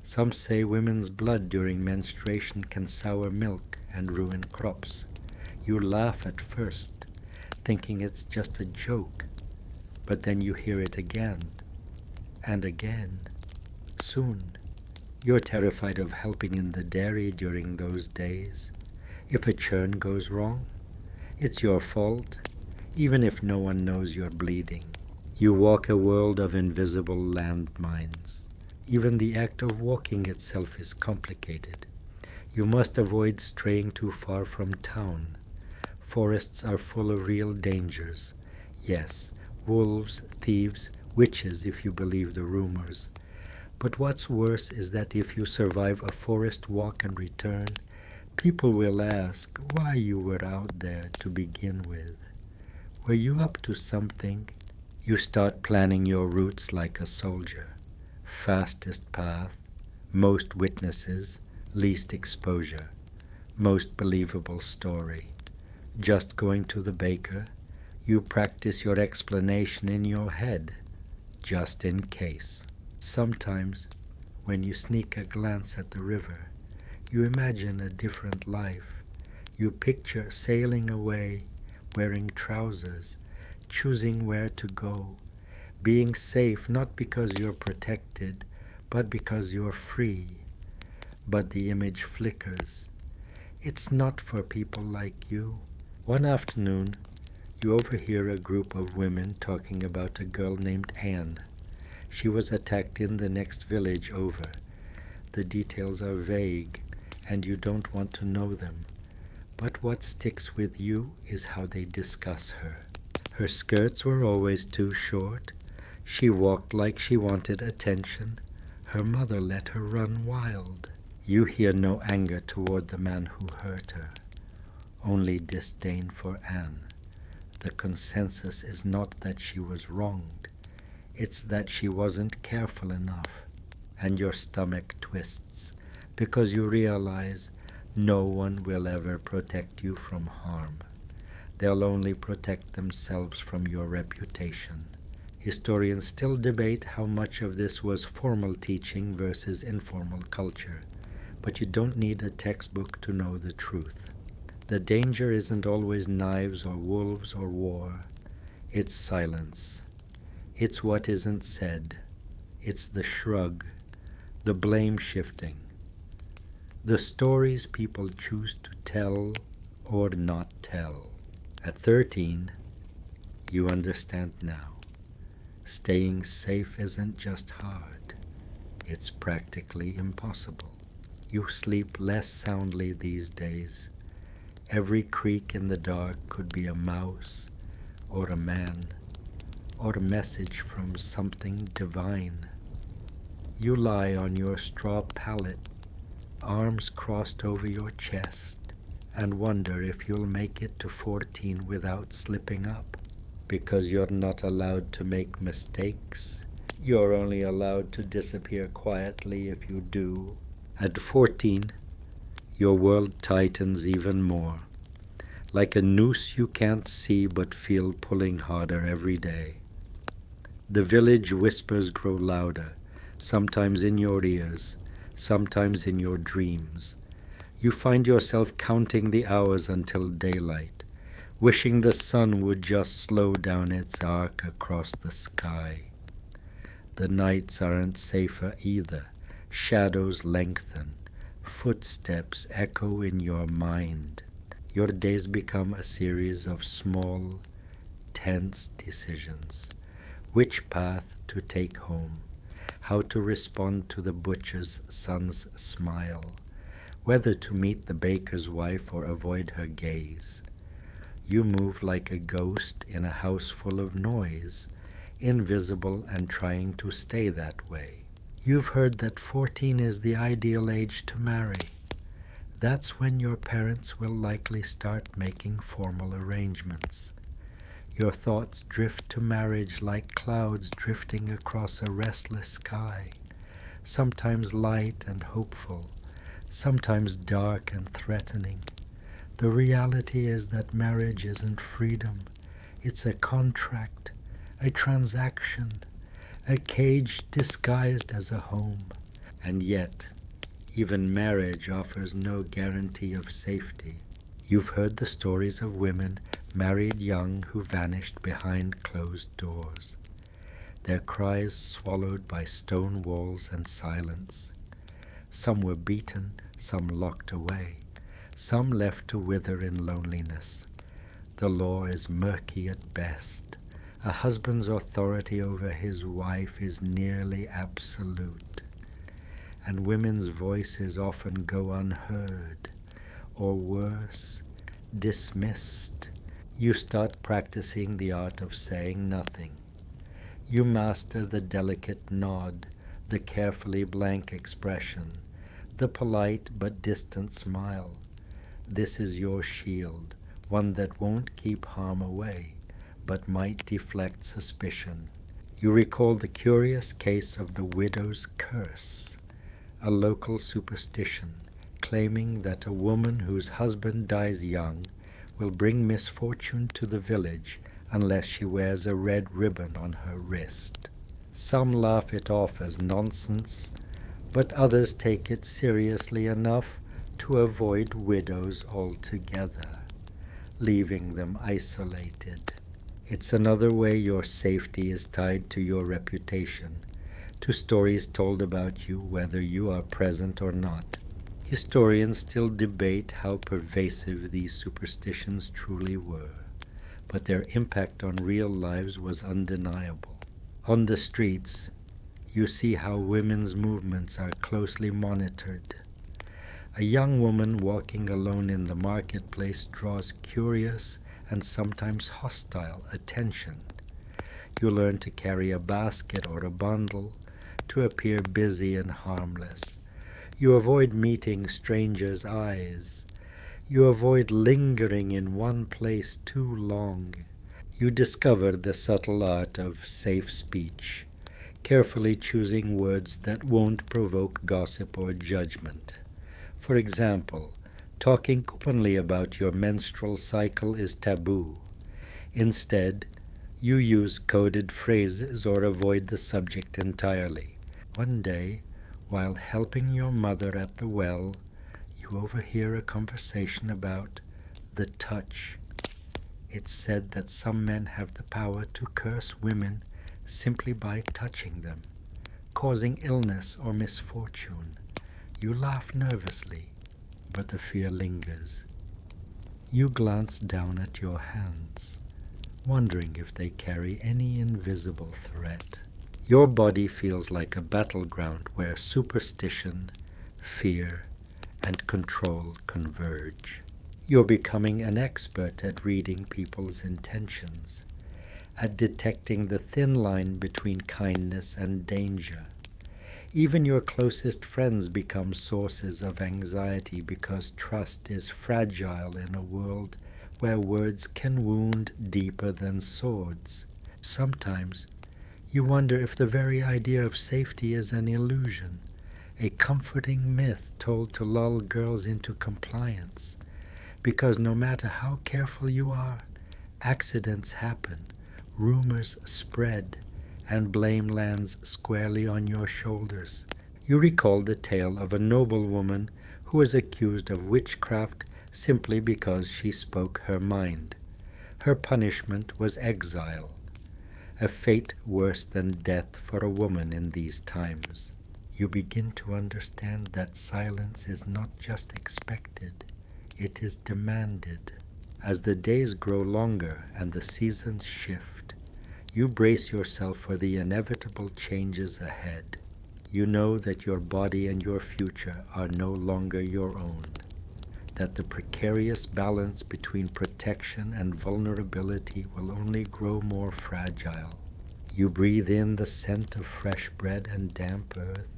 Some say women's blood during menstruation can sour milk and ruin crops. You laugh at first, thinking it's just a joke, but then you hear it again and again. Soon, you're terrified of helping in the dairy during those days. If a churn goes wrong, it's your fault, even if no one knows you're bleeding. You walk a world of invisible landmines. Even the act of walking itself is complicated. You must avoid straying too far from town. Forests are full of real dangers. Yes, wolves, thieves, witches, if you believe the rumors. But what's worse is that if you survive a forest walk and return, people will ask why you were out there to begin with. Were you up to something? You start planning your routes like a soldier. Fastest path, most witnesses, least exposure, most believable story. Just going to the baker, you practice your explanation in your head, just in case. Sometimes, when you sneak a glance at the river, you imagine a different life. You picture sailing away, wearing trousers, choosing where to go, being safe not because you're protected, but because you're free. But the image flickers. It's not for people like you. One afternoon, you overhear a group of women talking about a girl named Anne. She was attacked in the next village over. The details are vague, and you don't want to know them. But what sticks with you is how they discuss her. Her skirts were always too short. She walked like she wanted attention. Her mother let her run wild. You hear no anger toward the man who hurt her, only disdain for Anne. The consensus is not that she was wronged. It's that she wasn't careful enough, and your stomach twists because you realize no one will ever protect you from harm. They'll only protect themselves from your reputation. Historians still debate how much of this was formal teaching versus informal culture, but you don't need a textbook to know the truth. The danger isn't always knives or wolves or war. It's silence. It's what isn't said. It's the shrug, the blame shifting, the stories people choose to tell or not tell. At 13, you understand now. Staying safe isn't just hard. It's practically impossible. You sleep less soundly these days. Every creak in the dark could be a mouse or a man or a message from something divine. You lie on your straw pallet, arms crossed over your chest, and wonder if you'll make it to 14 without slipping up. Because you're not allowed to make mistakes. You're only allowed to disappear quietly if you do. At 14, your world tightens even more, like a noose you can't see but feel pulling harder every day. The village whispers grow louder, sometimes in your ears, sometimes in your dreams. You find yourself counting the hours until daylight, wishing the sun would just slow down its arc across the sky. The nights aren't safer either. Shadows lengthen. Footsteps echo in your mind. Your days become a series of small, tense decisions. Which path to take home, how to respond to the butcher's son's smile, whether to meet the baker's wife or avoid her gaze. You move like a ghost in a house full of noise, invisible and trying to stay that way. You've heard that 14 is the ideal age to marry. That's when your parents will likely start making formal arrangements. Your thoughts drift to marriage like clouds drifting across a restless sky, sometimes light and hopeful, sometimes dark and threatening. The reality is that marriage isn't freedom. It's a contract, a transaction, a cage disguised as a home. And yet, even marriage offers no guarantee of safety. You've heard the stories of women married young who vanished behind closed doors, their cries swallowed by stone walls and silence. Some were beaten, some locked away, some left to wither in loneliness. The law is murky at best. A husband's authority over his wife is nearly absolute, and women's voices often go unheard, or worse, dismissed. You start practicing the art of saying nothing. You master the delicate nod, the carefully blank expression, the polite but distant smile. This is your shield, one that won't keep harm away, but might deflect suspicion. You recall the curious case of the widow's curse, a local superstition claiming that a woman whose husband dies young will bring misfortune to the village unless she wears a red ribbon on her wrist. Some laugh it off as nonsense, but others take it seriously enough to avoid widows altogether, leaving them isolated. It's another way your safety is tied to your reputation, to stories told about you whether you are present or not. Historians still debate how pervasive these superstitions truly were, but their impact on real lives was undeniable. On the streets, you see how women's movements are closely monitored. A young woman walking alone in the marketplace draws curious and sometimes hostile attention. You learn to carry a basket or a bundle, to appear busy and harmless. You avoid meeting strangers' eyes. You avoid lingering in one place too long. You discover the subtle art of safe speech, carefully choosing words that won't provoke gossip or judgment. For example, talking openly about your menstrual cycle is taboo. Instead, you use coded phrases or avoid the subject entirely. One day, while helping your mother at the well, you overhear a conversation about the touch. It's said that some men have the power to curse women simply by touching them, causing illness or misfortune. You laugh nervously, but the fear lingers. You glance down at your hands, wondering if they carry any invisible threat. Your body feels like a battleground where superstition, fear, and control converge. You're becoming an expert at reading people's intentions, at detecting the thin line between kindness and danger. Even your closest friends become sources of anxiety because trust is fragile in a world where words can wound deeper than swords. Sometimes you wonder if the very idea of safety is an illusion, a comforting myth told to lull girls into compliance. Because no matter how careful you are, accidents happen, rumors spread, and blame lands squarely on your shoulders. You recall the tale of a noble woman who was accused of witchcraft simply because she spoke her mind. Her punishment was exile, a fate worse than death for a woman in these times. You begin to understand that silence is not just expected, it is demanded. As the days grow longer and the seasons shift, you brace yourself for the inevitable changes ahead. You know that your body and your future are no longer your own, that the precarious balance between protection and vulnerability will only grow more fragile. You breathe in the scent of fresh bread and damp earth,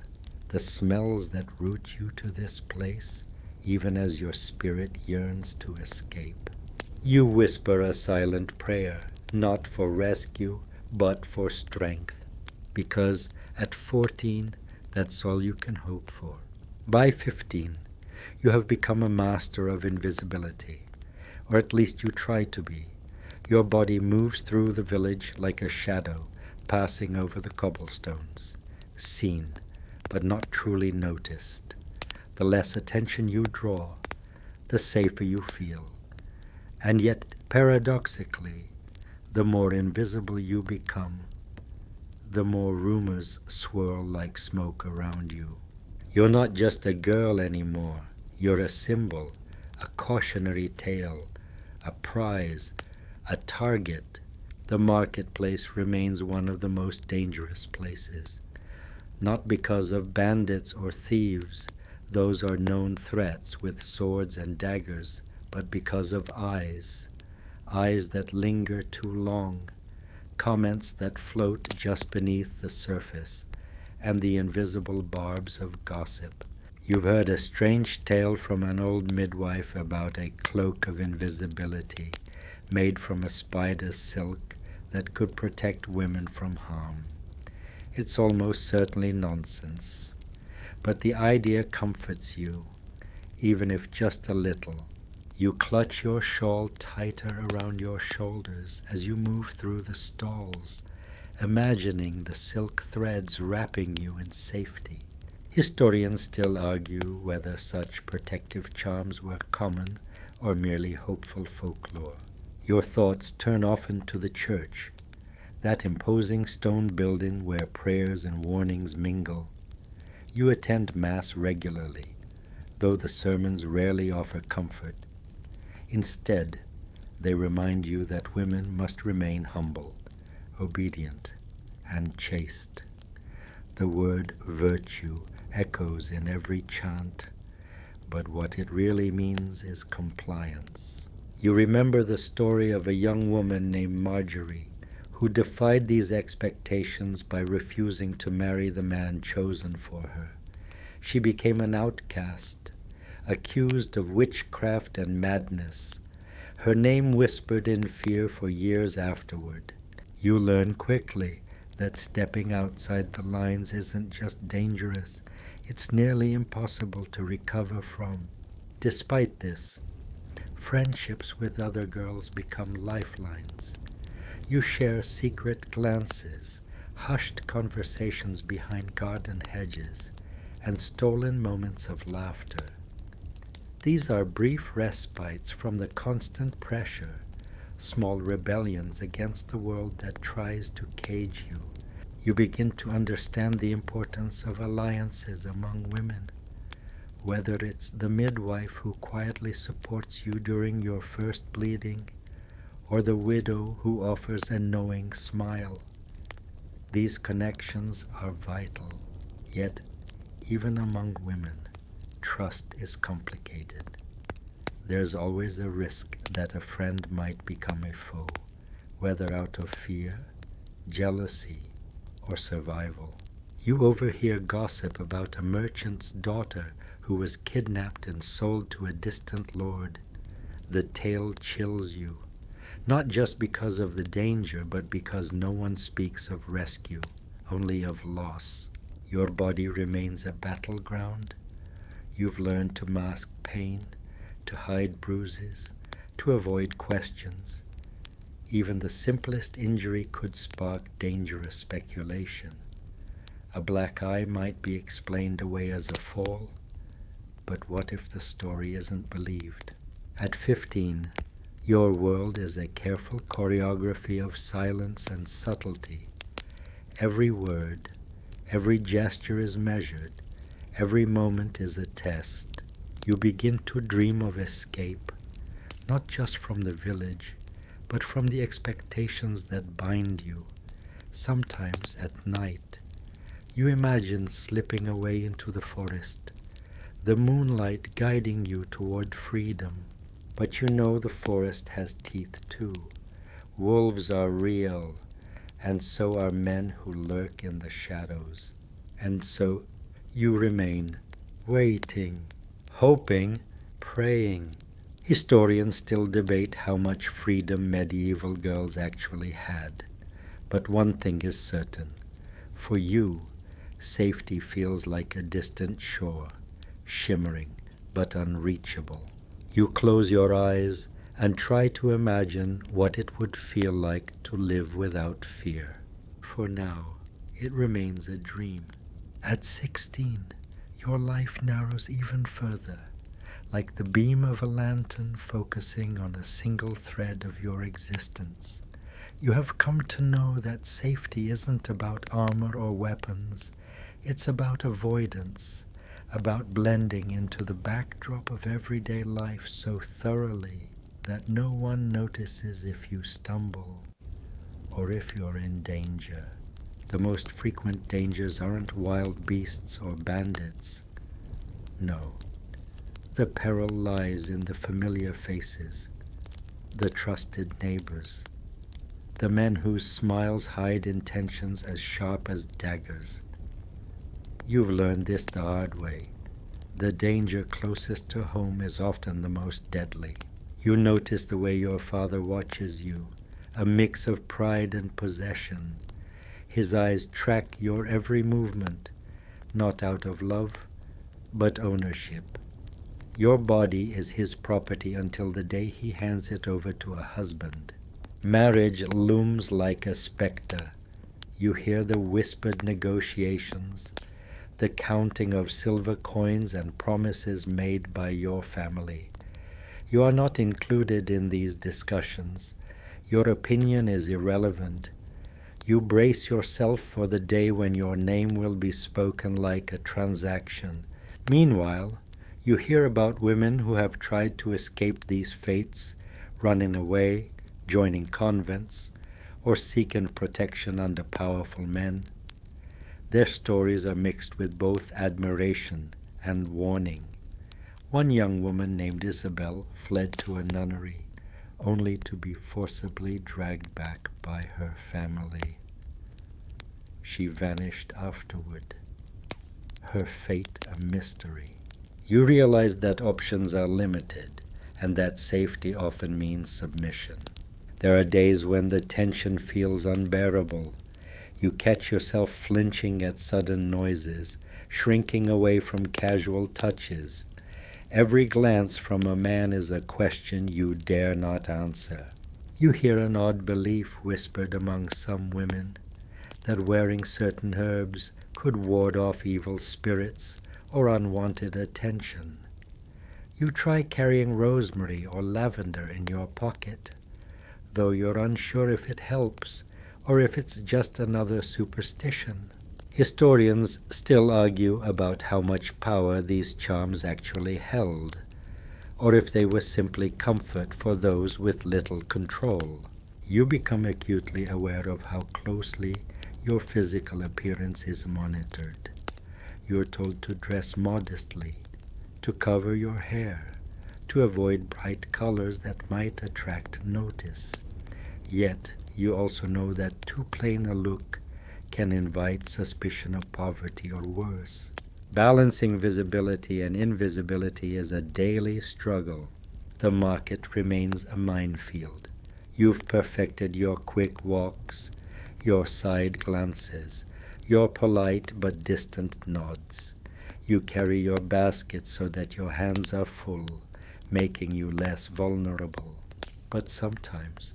the smells that root you to this place, even as your spirit yearns to escape. You whisper a silent prayer, not for rescue, but for strength, because at 14, that's all you can hope for. By 15, you have become a master of invisibility, or at least you try to be. Your body moves through the village like a shadow, passing over the cobblestones, seen, but not truly noticed. The less attention you draw, the safer you feel. And yet, paradoxically, the more invisible you become, the more rumors swirl like smoke around you. You're not just a girl anymore. You're a symbol, a cautionary tale, a prize, a target. The marketplace remains one of the most dangerous places. Not because of bandits or thieves, those are known threats with swords and daggers, but because of eyes that linger too long, comments that float just beneath the surface, and the invisible barbs of gossip. You've heard a strange tale from an old midwife about a cloak of invisibility made from a spider's silk that could protect women from harm. It's almost certainly nonsense, but the idea comforts you, even if just a little. You clutch your shawl tighter around your shoulders as you move through the stalls, imagining the silk threads wrapping you in safety. Historians still argue whether such protective charms were common or merely hopeful folklore. Your thoughts turn often to the church, that imposing stone building where prayers and warnings mingle. You attend Mass regularly, though the sermons rarely offer comfort. Instead, they remind you that women must remain humble, obedient, and chaste. The word virtue echoes in every chant, but what it really means is compliance. You remember the story of a young woman named Marjorie, who defied these expectations by refusing to marry the man chosen for her. She became an outcast, accused of witchcraft and madness, her name whispered in fear for years afterward. You learn quickly that stepping outside the lines isn't just dangerous, it's nearly impossible to recover from. Despite this, friendships with other girls become lifelines. You share secret glances, hushed conversations behind garden hedges, and stolen moments of laughter. These are brief respites from the constant pressure, small rebellions against the world that tries to cage you. You begin to understand the importance of alliances among women, whether it's the midwife who quietly supports you during your first bleeding, or the widow who offers a knowing smile. These connections are vital, yet even among women, trust is complicated. There's always a risk that a friend might become a foe, whether out of fear, jealousy, or survival. You overhear gossip about a merchant's daughter who was kidnapped and sold to a distant lord. The tale chills you, not just because of the danger, but because no one speaks of rescue, only of loss. Your body remains a battleground. You've learned to mask pain, to hide bruises, to avoid questions. Even the simplest injury could spark dangerous speculation. A black eye might be explained away as a fall, but what if the story isn't believed? At 15, your world is a careful choreography of silence and subtlety. Every word, every gesture is measured, every moment is a test. You begin to dream of escape, not just from the village, but from the expectations that bind you. Sometimes at night, you imagine slipping away into the forest, the moonlight guiding you toward freedom. But you know the forest has teeth too. Wolves are real, and so are men who lurk in the shadows. And so you remain, waiting, hoping, praying. Historians still debate how much freedom medieval girls actually had. But one thing is certain. For you, safety feels like a distant shore, shimmering but unreachable. You close your eyes and try to imagine what it would feel like to live without fear. For now, it remains a dream. At 16, your life narrows even further, like the beam of a lantern focusing on a single thread of your existence. You have come to know that safety isn't about armor or weapons. It's about avoidance, about blending into the backdrop of everyday life so thoroughly that no one notices if you stumble or if you're in danger. The most frequent dangers aren't wild beasts or bandits. No, the peril lies in the familiar faces, the trusted neighbors, the men whose smiles hide intentions as sharp as daggers. You've learned this the hard way. The danger closest to home is often the most deadly. You notice the way your father watches you, a mix of pride and possession. His eyes track your every movement, not out of love, but ownership. Your body is his property until the day he hands it over to a husband. Marriage looms like a specter. You hear the whispered negotiations, the counting of silver coins and promises made by your family. You are not included in these discussions. Your opinion is irrelevant. You brace yourself for the day when your name will be spoken like a transaction. Meanwhile, you hear about women who have tried to escape these fates, running away, joining convents, or seeking protection under powerful men. Their stories are mixed with both admiration and warning. One young woman named Isabel fled to a nunnery, only to be forcibly dragged back by her family. She vanished afterward, her fate a mystery. You realize that options are limited, and that safety often means submission. There are days when the tension feels unbearable. You catch yourself flinching at sudden noises, shrinking away from casual touches. Every glance from a man is a question you dare not answer. You hear an odd belief whispered among some women, that wearing certain herbs could ward off evil spirits or unwanted attention. You try carrying rosemary or lavender in your pocket, though you're unsure if it helps or if it's just another superstition. Historians still argue about how much power these charms actually held, or if they were simply comfort for those with little control. You become acutely aware of how closely your physical appearance is monitored. You're told to dress modestly, to cover your hair, to avoid bright colors that might attract notice. Yet, you also know that too plain a look can invite suspicion of poverty or worse. Balancing visibility and invisibility is a daily struggle. The market remains a minefield. You've perfected your quick walks, your side glances, your polite but distant nods. You carry your basket so that your hands are full, making you less vulnerable. But sometimes,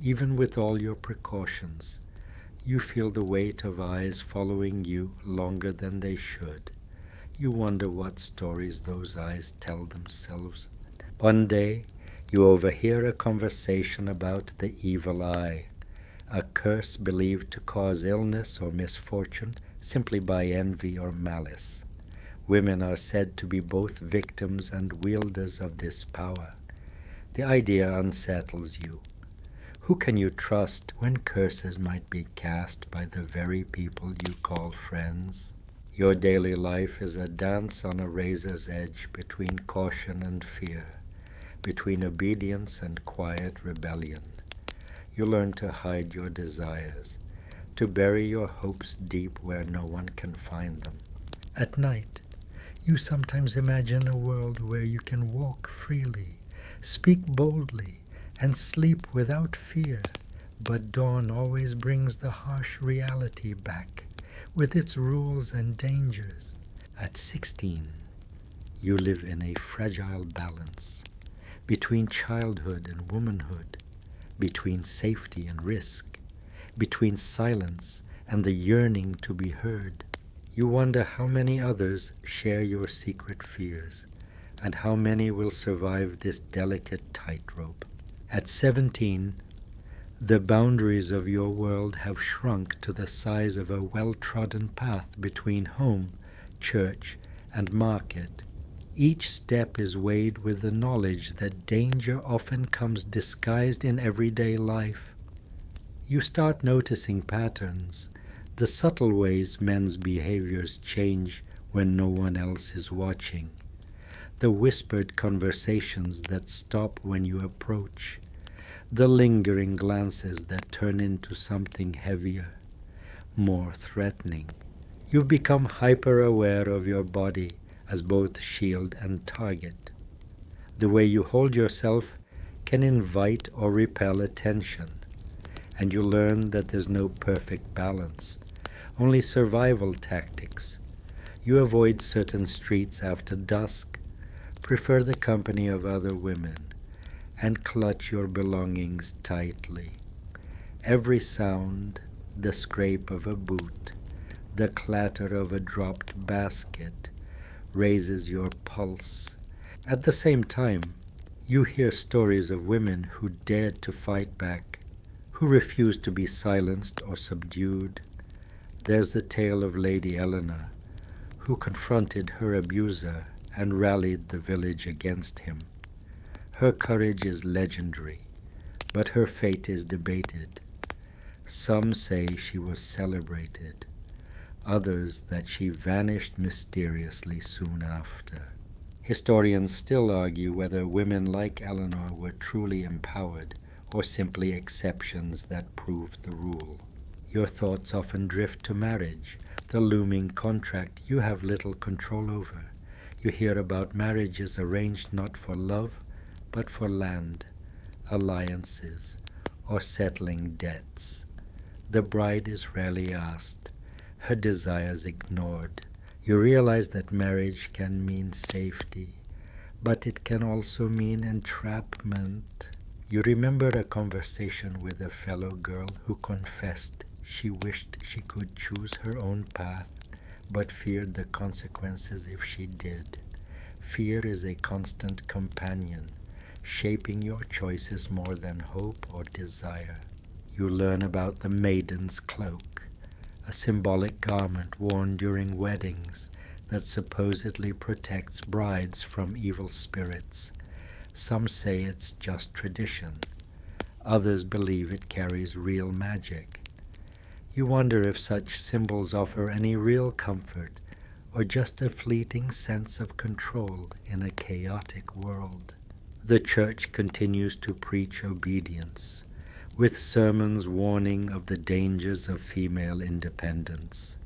even with all your precautions, you feel the weight of eyes following you longer than they should. You wonder what stories those eyes tell themselves. One day, you overhear a conversation about the evil eye, a curse believed to cause illness or misfortune simply by envy or malice. Women are said to be both victims and wielders of this power. The idea unsettles you. Who can you trust when curses might be cast by the very people you call friends? Your daily life is a dance on a razor's edge between caution and fear, between obedience and quiet rebellion. You learn to hide your desires, to bury your hopes deep where no one can find them. At night, you sometimes imagine a world where you can walk freely, speak boldly, and sleep without fear, but dawn always brings the harsh reality back, with its rules and dangers. At 16, you live in a fragile balance between childhood and womanhood, between safety and risk, between silence and the yearning to be heard. You wonder how many others share your secret fears, and how many will survive this delicate tightrope. At 17, the boundaries of your world have shrunk to the size of a well-trodden path between home, church, and market. Each step is weighed with the knowledge that danger often comes disguised in everyday life. You start noticing patterns, the subtle ways men's behaviors change when no one else is watching, the whispered conversations that stop when you approach, the lingering glances that turn into something heavier, more threatening. You've become hyper-aware of your body as both shield and target. The way you hold yourself can invite or repel attention, and you learn that there's no perfect balance, only survival tactics. You avoid certain streets after dusk, prefer the company of other women, and clutch your belongings tightly. Every sound, the scrape of a boot, the clatter of a dropped basket, raises your pulse. At the same time, you hear stories of women who dared to fight back, who refused to be silenced or subdued. There's the tale of Lady Eleanor, who confronted her abuser and rallied the village against him. Her courage is legendary, but her fate is debated. Some say she was celebrated, others that she vanished mysteriously soon after. Historians still argue whether women like Eleanor were truly empowered or simply exceptions that proved the rule. Your thoughts often drift to marriage, the looming contract you have little control over. You hear about marriages arranged not for love, but for land, alliances, or settling debts. The bride is rarely asked, her desires ignored. You realize that marriage can mean safety, but it can also mean entrapment. You remember a conversation with a fellow girl who confessed she wished she could choose her own path, but feared the consequences if she did. Fear is a constant companion, shaping your choices more than hope or desire. You learn about the maiden's cloak, a symbolic garment worn during weddings that supposedly protects brides from evil spirits. Some say it's just tradition. Others believe it carries real magic. You wonder if such symbols offer any real comfort or just a fleeting sense of control in a chaotic world. The Church continues to preach obedience, with sermons warning of the dangers of female independence.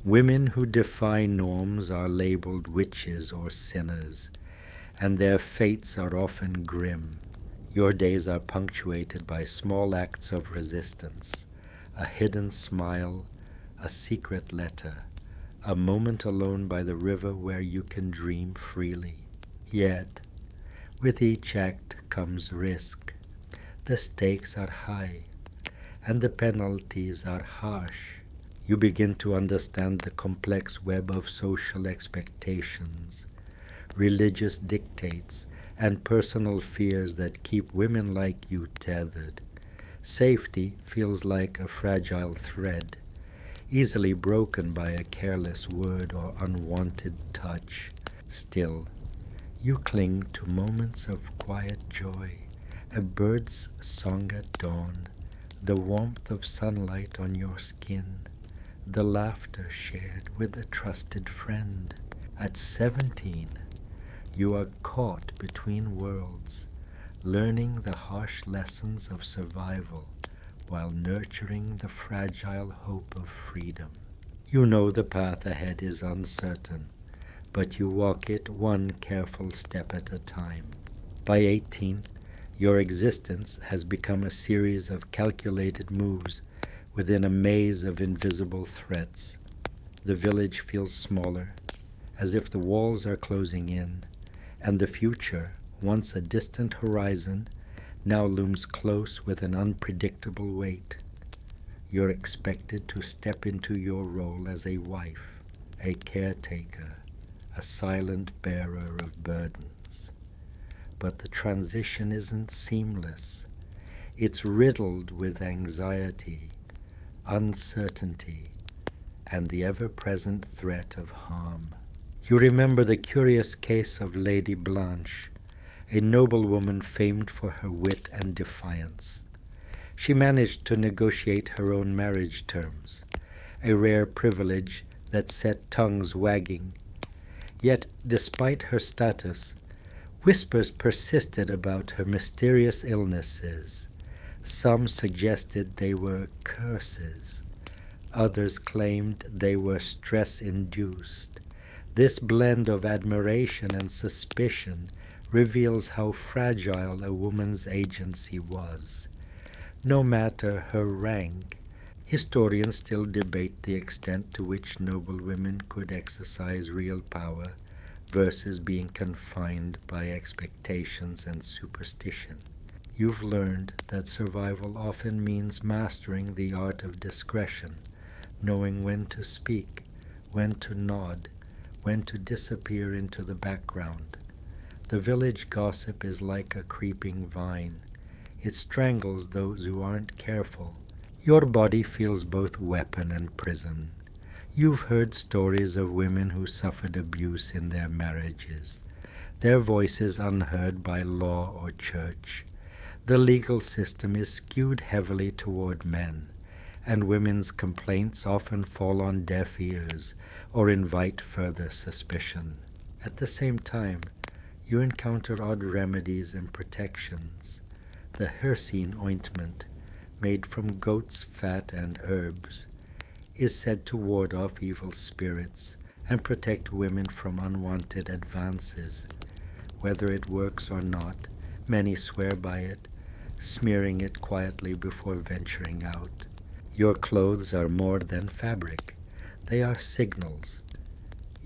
Women who defy norms are labeled witches or sinners, and their fates are often grim. Your days are punctuated by small acts of resistance, a hidden smile, a secret letter, a moment alone by the river where you can dream freely. Yet, with each act comes risk. The stakes are high, and the penalties are harsh. You begin to understand the complex web of social expectations, religious dictates, and personal fears that keep women like you tethered. Safety feels like a fragile thread, easily broken by a careless word or unwanted touch. Still, you cling to moments of quiet joy, a bird's song at dawn, the warmth of sunlight on your skin, the laughter shared with a trusted friend. At 17, you are caught between worlds, learning the harsh lessons of survival while nurturing the fragile hope of freedom. You know the path ahead is uncertain, but you walk it one careful step at a time. By 18, your existence has become a series of calculated moves within a maze of invisible threats. The village feels smaller, as if the walls are closing in, and the future, once a distant horizon, now looms close with an unpredictable weight. You're expected to step into your role as a wife, a caretaker, a silent bearer of burdens. But the transition isn't seamless. It's riddled with anxiety, uncertainty, and the ever-present threat of harm. You remember the curious case of Lady Blanche, a noblewoman famed for her wit and defiance. She managed to negotiate her own marriage terms, a rare privilege that set tongues wagging. Yet, despite her status, whispers persisted about her mysterious illnesses. Some suggested they were curses. Others claimed they were stress-induced. This blend of admiration and suspicion reveals how fragile a woman's agency was. No matter her rank, historians still debate the extent to which noble women could exercise real power versus being confined by expectations and superstition. You've learned that survival often means mastering the art of discretion, knowing when to speak, when to nod, when to disappear into the background. The village gossip is like a creeping vine. It strangles those who aren't careful. Your body feels both weapon and prison. You've heard stories of women who suffered abuse in their marriages, their voices unheard by law or church. The legal system is skewed heavily toward men, and women's complaints often fall on deaf ears or invite further suspicion. At the same time, you encounter odd remedies and protections. The hircine ointment, made from goat's fat and herbs, is said to ward off evil spirits and protect women from unwanted advances. Whether it works or not, many swear by it, smearing it quietly before venturing out. Your clothes are more than fabric. They are signals.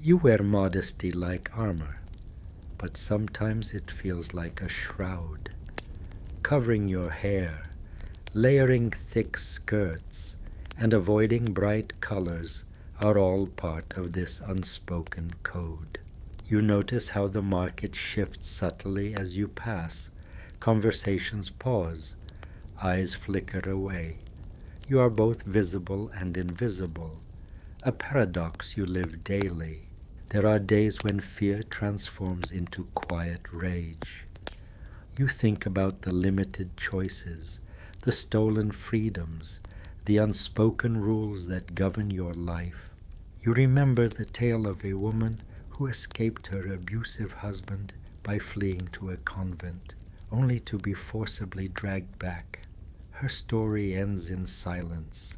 You wear modesty like armor, but sometimes it feels like a shroud. Covering your hair, layering thick skirts, and avoiding bright colors are all part of this unspoken code. You notice how the market shifts subtly as you pass. Conversations pause. Eyes flicker away. You are both visible and invisible, a paradox you live daily. There are days when fear transforms into quiet rage. You think about the limited choices, the stolen freedoms, the unspoken rules that govern your life. You remember the tale of a woman who escaped her abusive husband by fleeing to a convent, only to be forcibly dragged back. Her story ends in silence,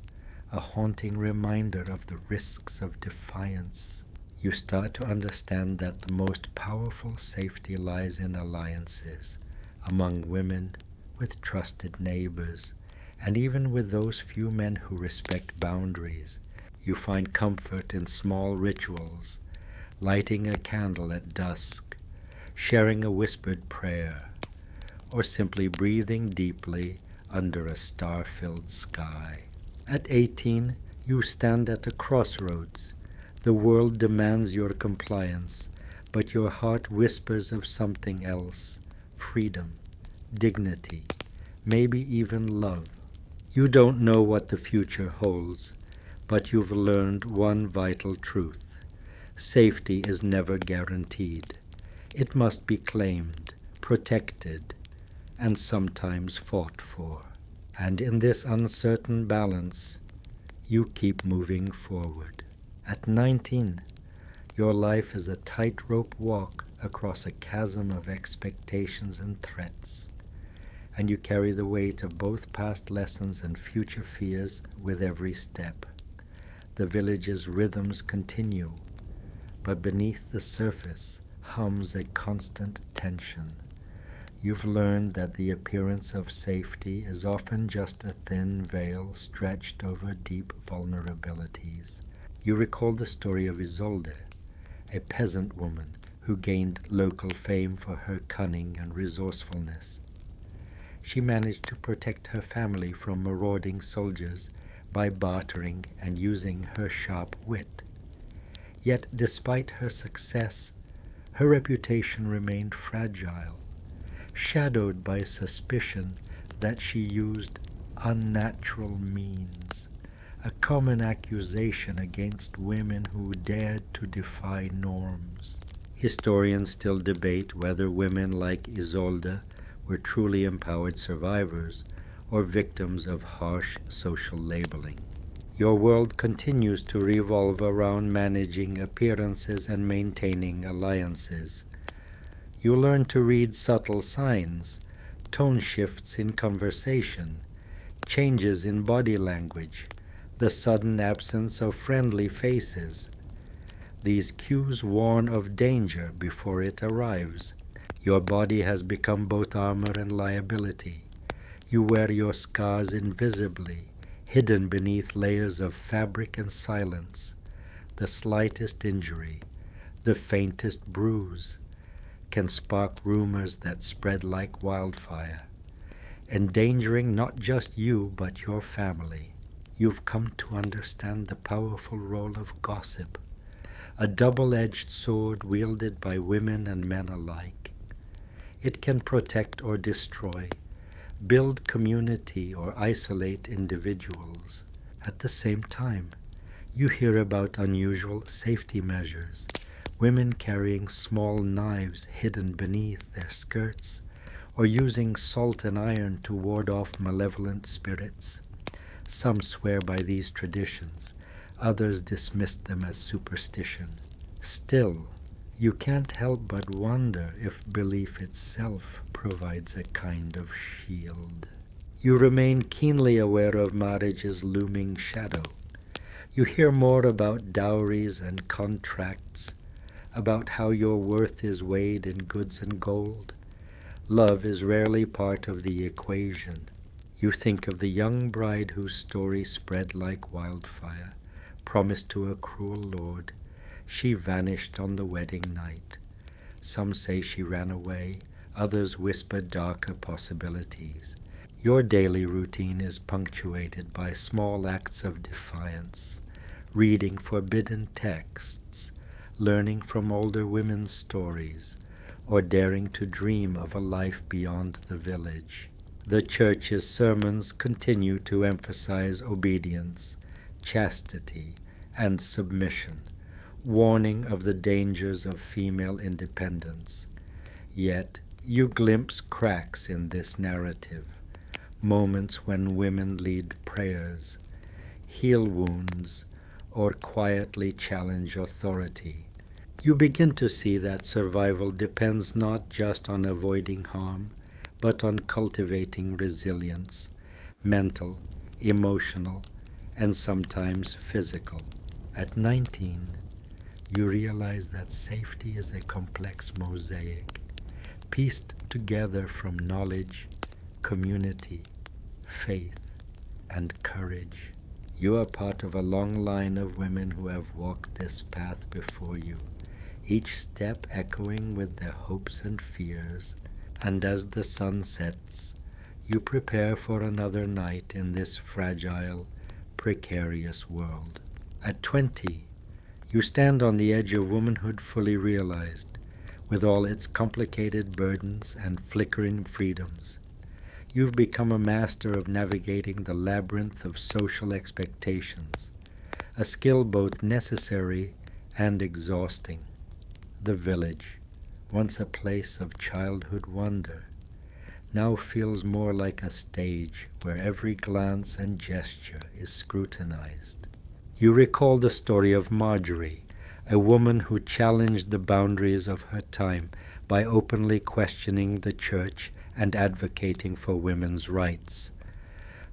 a haunting reminder of the risks of defiance. You start to understand that the most powerful safety lies in alliances, among women, with trusted neighbors, and even with those few men who respect boundaries. You find comfort in small rituals, lighting a candle at dusk, sharing a whispered prayer, or simply breathing deeply under a star-filled sky. At 18, you stand at a crossroads. The world demands your compliance, but your heart whispers of something else: freedom, dignity, maybe even love. You don't know what the future holds, but you've learned one vital truth. Safety is never guaranteed. It must be claimed, protected, and sometimes fought for. And in this uncertain balance, you keep moving forward. At 19, your life is a tightrope walk across a chasm of expectations and threats, and you carry the weight of both past lessons and future fears with every step. The village's rhythms continue, but beneath the surface hums a constant tension. You've learned that the appearance of safety is often just a thin veil stretched over deep vulnerabilities. You recall the story of Isolde, a peasant woman who gained local fame for her cunning and resourcefulness. She managed to protect her family from marauding soldiers by bartering and using her sharp wit. Yet, despite her success, her reputation remained fragile, shadowed by suspicion that she used unnatural means, a common accusation against women who dared to defy norms. Historians still debate whether women like Isolde were truly empowered survivors or victims of harsh social labeling. Your world continues to revolve around managing appearances and maintaining alliances. You learn to read subtle signs, tone shifts in conversation, changes in body language, the sudden absence of friendly faces. These cues warn of danger before it arrives. Your body has become both armor and liability. You wear your scars invisibly, hidden beneath layers of fabric and silence. The slightest injury, the faintest bruise, can spark rumors that spread like wildfire, endangering not just you but your family. You've come to understand the powerful role of gossip, a double-edged sword wielded by women and men alike. It can protect or destroy, build community or isolate individuals. At the same time, you hear about unusual safety measures, women carrying small knives hidden beneath their skirts, or using salt and iron to ward off malevolent spirits. Some swear by these traditions, others dismiss them as superstition. Still, you can't help but wonder if belief itself provides a kind of shield. You remain keenly aware of marriage's looming shadow. You hear more about dowries and contracts, about how your worth is weighed in goods and gold. Love is rarely part of the equation. You think of the young bride whose story spread like wildfire, promised to a cruel lord. She vanished on the wedding night. Some say she ran away, others whisper darker possibilities. Your daily routine is punctuated by small acts of defiance, reading forbidden texts, learning from older women's stories, or daring to dream of a life beyond the village. The Church's sermons continue to emphasize obedience, chastity, and submission, warning of the dangers of female independence. Yet you glimpse cracks in this narrative, moments when women lead prayers, heal wounds, or quietly challenge authority. You begin to see that survival depends not just on avoiding harm, but on cultivating resilience, mental, emotional, and sometimes physical. At 19, you realize that safety is a complex mosaic, pieced together from knowledge, community, faith, and courage. You are part of a long line of women who have walked this path before you, each step echoing with their hopes and fears, and as the sun sets, you prepare for another night in this fragile, precarious world. At 20, you stand on the edge of womanhood fully realized, with all its complicated burdens and flickering freedoms. You've become a master of navigating the labyrinth of social expectations, a skill both necessary and exhausting. The village, once a place of childhood wonder, now feels more like a stage where every glance and gesture is scrutinized. You recall the story of Marjorie, a woman who challenged the boundaries of her time by openly questioning the Church and advocating for women's rights.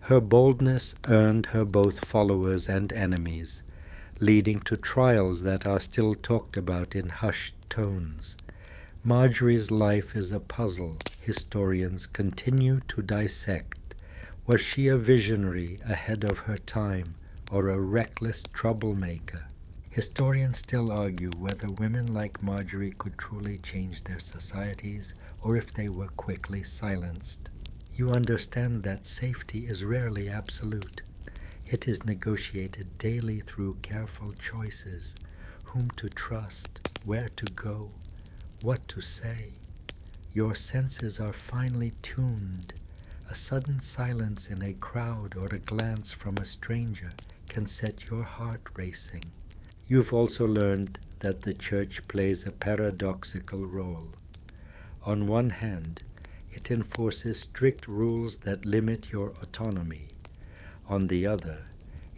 Her boldness earned her both followers and enemies, leading to trials that are still talked about in hushed tones. Marjorie's life is a puzzle historians continue to dissect. Was she a visionary ahead of her time, or a reckless troublemaker? Historians still argue whether women like Marjorie could truly change their societies, or if they were quickly silenced. You understand that safety is rarely absolute. It is negotiated daily through careful choices, whom to trust, where to go, what to say. Your senses are finely tuned. A sudden silence in a crowd or a glance from a stranger can set your heart racing. You've also learned that the Church plays a paradoxical role. On one hand, it enforces strict rules that limit your autonomy. On the other,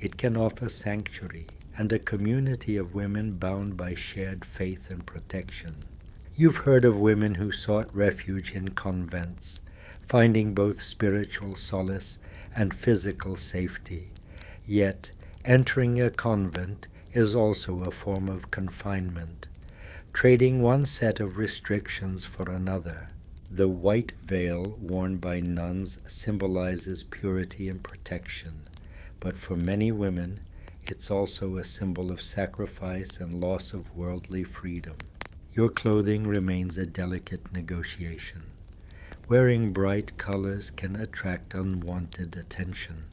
it can offer sanctuary and a community of women bound by shared faith and protection. You've heard of women who sought refuge in convents, finding both spiritual solace and physical safety. Yet, entering a convent is also a form of confinement, trading one set of restrictions for another. The white veil worn by nuns symbolizes purity and protection, but for many women, it's also a symbol of sacrifice and loss of worldly freedom. Your clothing remains a delicate negotiation. Wearing bright colors can attract unwanted attention,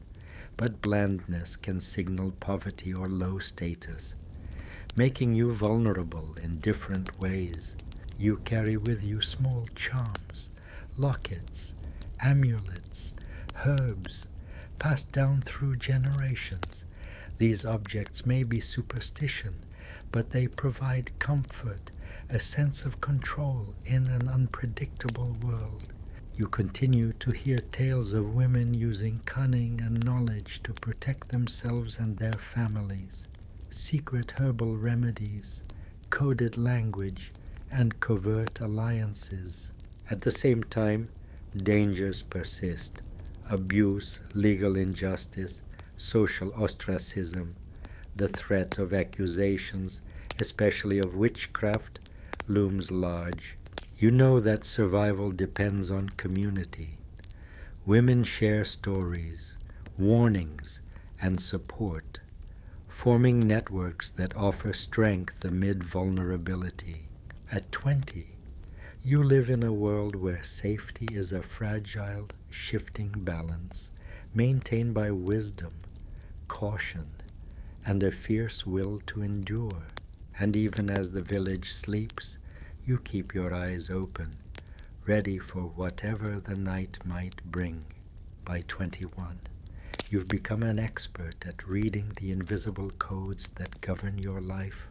but blandness can signal poverty or low status, making you vulnerable in different ways. You carry with you small charms, lockets, amulets, herbs, passed down through generations. These objects may be superstition, but they provide comfort, a sense of control in an unpredictable world. You continue to hear tales of women using cunning and knowledge to protect themselves and their families. Secret herbal remedies, coded language, and covert alliances. At the same time, dangers persist. Abuse, legal injustice, social ostracism, the threat of accusations, especially of witchcraft, looms large. You know that survival depends on community. Women share stories, warnings, and support, forming networks that offer strength amid vulnerability. At 20, you live in a world where safety is a fragile, shifting balance, maintained by wisdom, caution, and a fierce will to endure. And even as the village sleeps, you keep your eyes open, ready for whatever the night might bring. By 21, you've become an expert at reading the invisible codes that govern your life,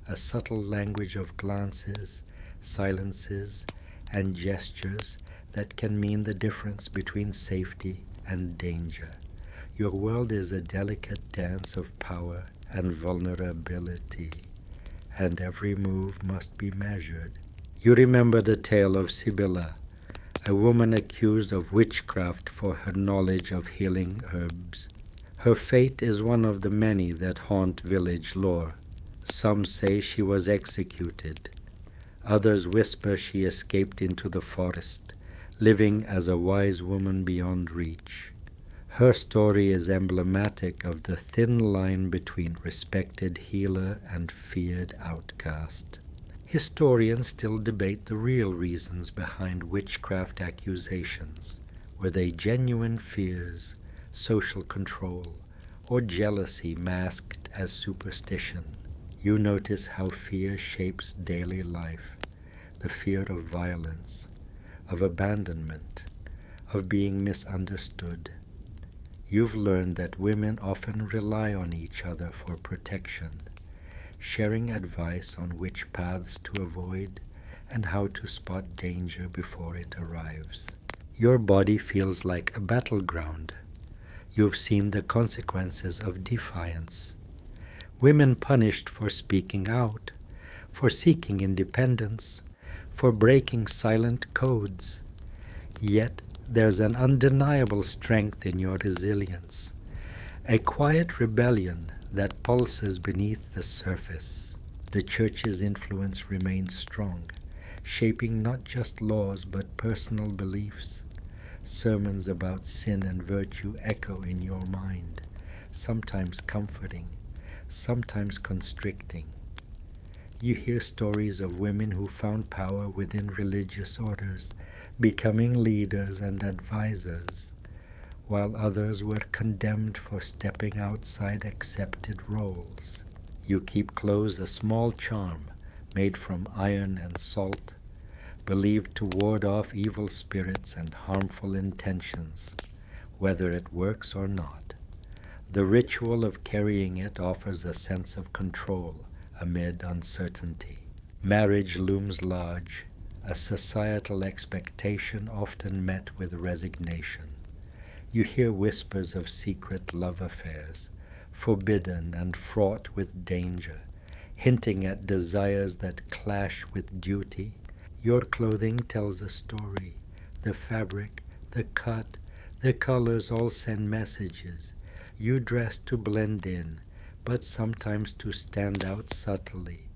a subtle language of glances, silences, and gestures that can mean the difference between safety and danger. Your world is a delicate dance of power and vulnerability, and every move must be measured. You remember the tale of Sibylla, a woman accused of witchcraft for her knowledge of healing herbs. Her fate is one of the many that haunt village lore. Some say she was executed. Others whisper she escaped into the forest, living as a wise woman beyond reach. Her story is emblematic of the thin line between respected healer and feared outcast. Historians still debate the real reasons behind witchcraft accusations. Were they genuine fears, social control, or jealousy masked as superstition? You notice how fear shapes daily life, the fear of violence, of abandonment, of being misunderstood. You've learned that women often rely on each other for protection, sharing advice on which paths to avoid and how to spot danger before it arrives. Your body feels like a battleground. You've seen the consequences of defiance. Women punished for speaking out, for seeking independence, for breaking silent codes. Yet there's an undeniable strength in your resilience, a quiet rebellion that pulses beneath the surface. The church's influence remains strong, shaping not just laws but personal beliefs. Sermons about sin and virtue echo in your mind, sometimes comforting, sometimes constricting. You hear stories of women who found power within religious orders, becoming leaders and advisors, while others were condemned for stepping outside accepted roles. You keep close a small charm made from iron and salt, believed to ward off evil spirits and harmful intentions, whether it works or not. The ritual of carrying it offers a sense of control amid uncertainty. Marriage looms large, a societal expectation often met with resignation. You hear whispers of secret love affairs, forbidden and fraught with danger, hinting at desires that clash with duty. Your clothing tells a story. The fabric, the cut, the colors all send messages. You dress to blend in, but sometimes to stand out subtly,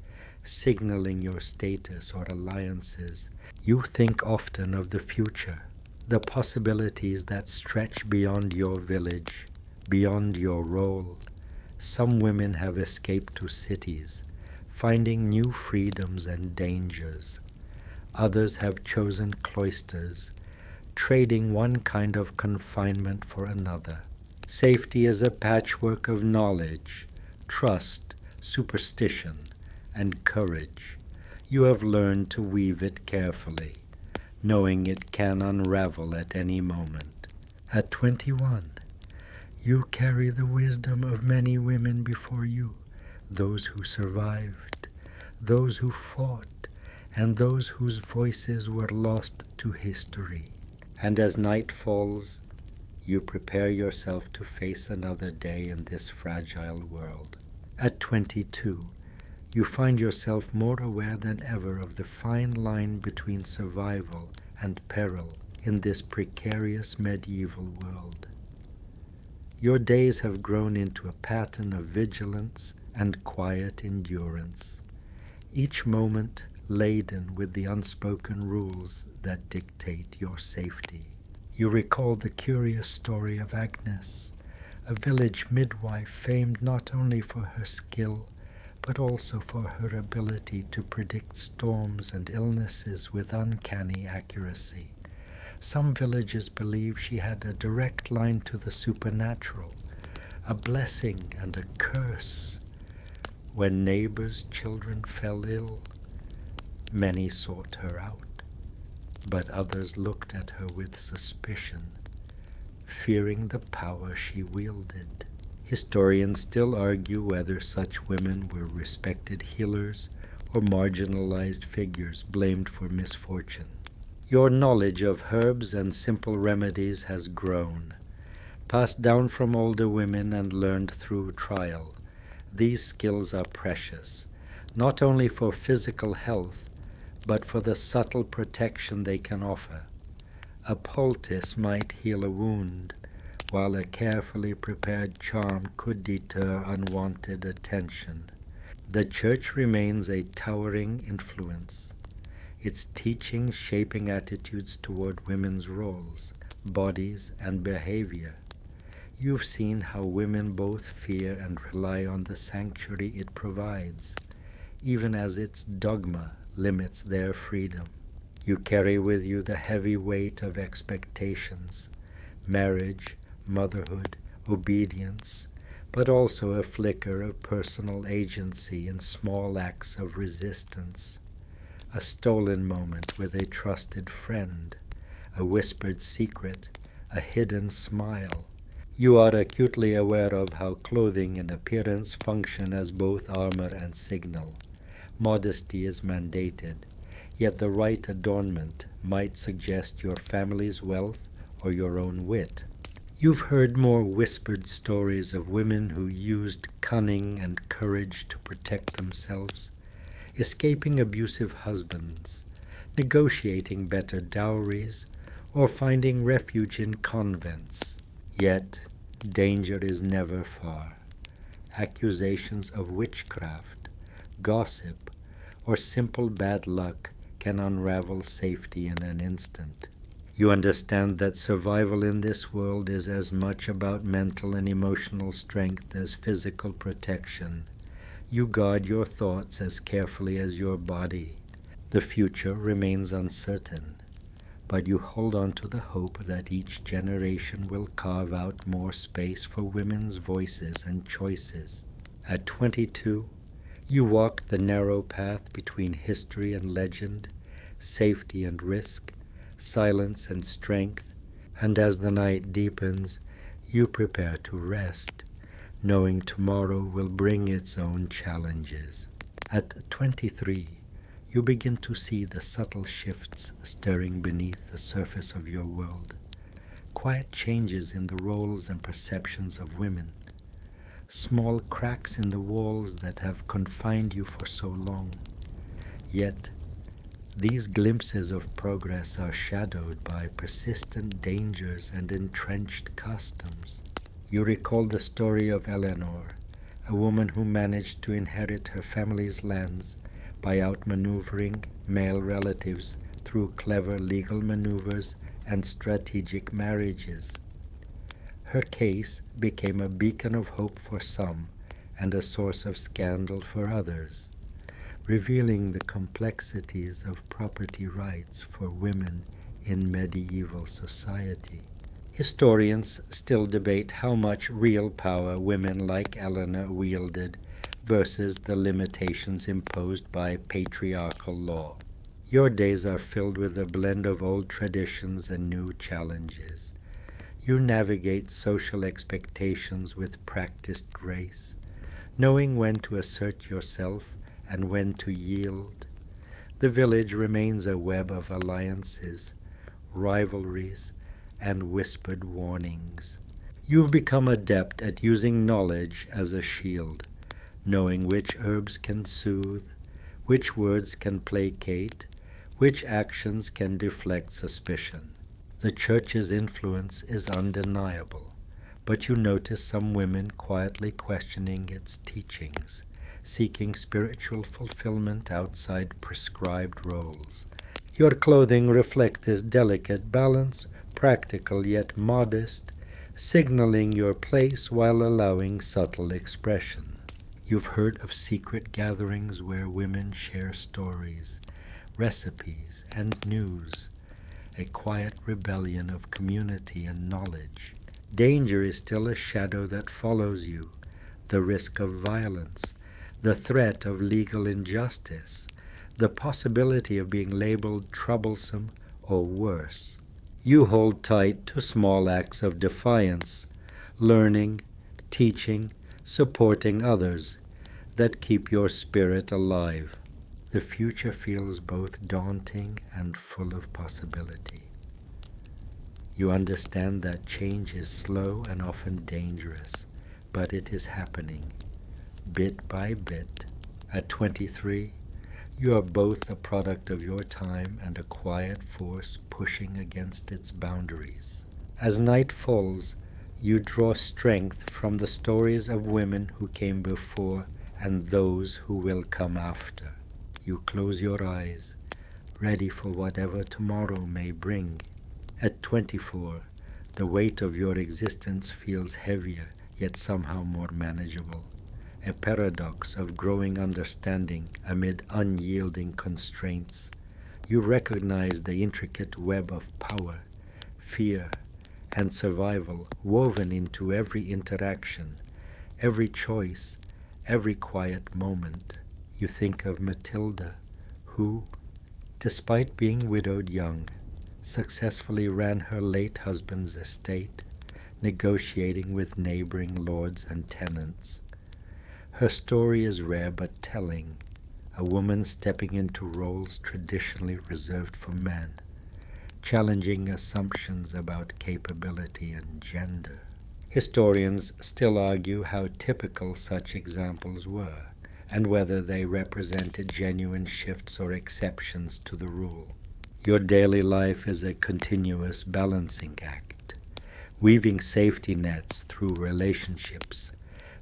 signaling your status or alliances. You think often of the future, the possibilities that stretch beyond your village, beyond your role. Some women have escaped to cities, finding new freedoms and dangers. Others have chosen cloisters, trading one kind of confinement for another. Safety is a patchwork of knowledge, trust, superstition, and courage. You have learned to weave it carefully, knowing it can unravel at any moment. At 21, you carry the wisdom of many women before you, those who survived, those who fought, and those whose voices were lost to history. And as night falls, you prepare yourself to face another day in this fragile world. At 22, you find yourself more aware than ever of the fine line between survival and peril in this precarious medieval world. Your days have grown into a pattern of vigilance and quiet endurance, each moment laden with the unspoken rules that dictate your safety. You recall the curious story of Agnes, a village midwife famed not only for her skill, but also for her ability to predict storms and illnesses with uncanny accuracy. Some villagers believe she had a direct line to the supernatural, a blessing and a curse, When neighbors' children fell ill, many sought her out, but others looked at her with suspicion, fearing the power she wielded. Historians still argue whether such women were respected healers or marginalized figures blamed for misfortune. Your knowledge of herbs and simple remedies has grown, passed down from older women and learned through trial. These skills are precious, not only for physical health, but for the subtle protection they can offer. A poultice might heal a wound, while a carefully prepared charm could deter unwanted attention. The Church remains a towering influence, its teachings shaping attitudes toward women's roles, bodies, and behavior. You've seen how women both fear and rely on the sanctuary it provides, even as its dogma limits their freedom. You carry with you the heavy weight of expectations, marriage, motherhood, obedience, but also a flicker of personal agency in small acts of resistance. A stolen moment with a trusted friend, a whispered secret, a hidden smile. You are acutely aware of how clothing and appearance function as both armor and signal. Modesty is mandated, yet the right adornment might suggest your family's wealth or your own wit. You've heard more whispered stories of women who used cunning and courage to protect themselves, escaping abusive husbands, negotiating better dowries, or finding refuge in convents. Yet, danger is never far. Accusations of witchcraft, gossip, or simple bad luck can unravel safety in an instant. You understand that survival in this world is as much about mental and emotional strength as physical protection. You guard your thoughts as carefully as your body. The future remains uncertain, but you hold on to the hope that each generation will carve out more space for women's voices and choices. At 22, you walk the narrow path between history and legend, safety and risk, silence and strength, and as the night deepens, you prepare to rest, knowing tomorrow will bring its own challenges. At 23, you begin to see the subtle shifts stirring beneath the surface of your world, quiet changes in the roles and perceptions of women, small cracks in the walls that have confined you for so long. Yet, these glimpses of progress are shadowed by persistent dangers and entrenched customs. You recall the story of Eleanor, a woman who managed to inherit her family's lands by outmaneuvering male relatives through clever legal maneuvers and strategic marriages. Her case became a beacon of hope for some and a source of scandal for others, revealing the complexities of property rights for women in medieval society. Historians still debate how much real power women like Eleanor wielded versus the limitations imposed by patriarchal law. Your days are filled with a blend of old traditions and new challenges. You navigate social expectations with practiced grace, knowing when to assert yourself and when to yield. The village remains a web of alliances, rivalries, and whispered warnings. You've become adept at using knowledge as a shield, knowing which herbs can soothe, which words can placate, which actions can deflect suspicion. The Church's influence is undeniable, but you notice some women quietly questioning its teachings, seeking spiritual fulfillment outside prescribed roles. Your clothing reflects this delicate balance, practical yet modest, signaling your place while allowing subtle expression. You've heard of secret gatherings where women share stories, recipes, and news, a quiet rebellion of community and knowledge. Danger is still a shadow that follows you, the risk of violence, the threat of legal injustice, the possibility of being labeled troublesome or worse. You hold tight to small acts of defiance, learning, teaching, supporting others that keep your spirit alive. The future feels both daunting and full of possibility. You understand that change is slow and often dangerous, but it is happening, bit by bit. At 23, you are both a product of your time and a quiet force pushing against its boundaries. As night falls, you draw strength from the stories of women who came before and those who will come after. You close your eyes, ready for whatever tomorrow may bring. At 24, the weight of your existence feels heavier, yet somehow more manageable. A paradox of growing understanding amid unyielding constraints. You recognize the intricate web of power, fear, and survival woven into every interaction, every choice, every quiet moment. You think of Matilda, who, despite being widowed young, successfully ran her late husband's estate, negotiating with neighboring lords and tenants. Her story is rare but telling, a woman stepping into roles traditionally reserved for men, challenging assumptions about capability and gender. Historians still argue how typical such examples were, and whether they represented genuine shifts or exceptions to the rule. Your daily life is a continuous balancing act, weaving safety nets through relationships,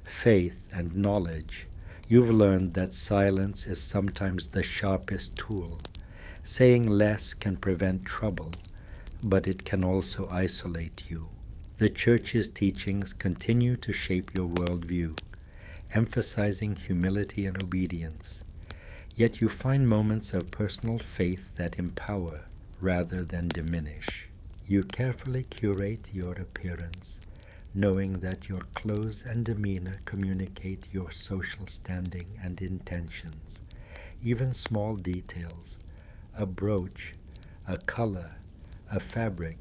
faith, and knowledge. You've learned that silence is sometimes the sharpest tool. Saying less can prevent trouble, but it can also isolate you. The Church's teachings continue to shape your worldview, emphasizing humility and obedience. Yet you find moments of personal faith that empower rather than diminish. You carefully curate your appearance, knowing that your clothes and demeanor communicate your social standing and intentions. Even small details, a brooch, a color, a fabric,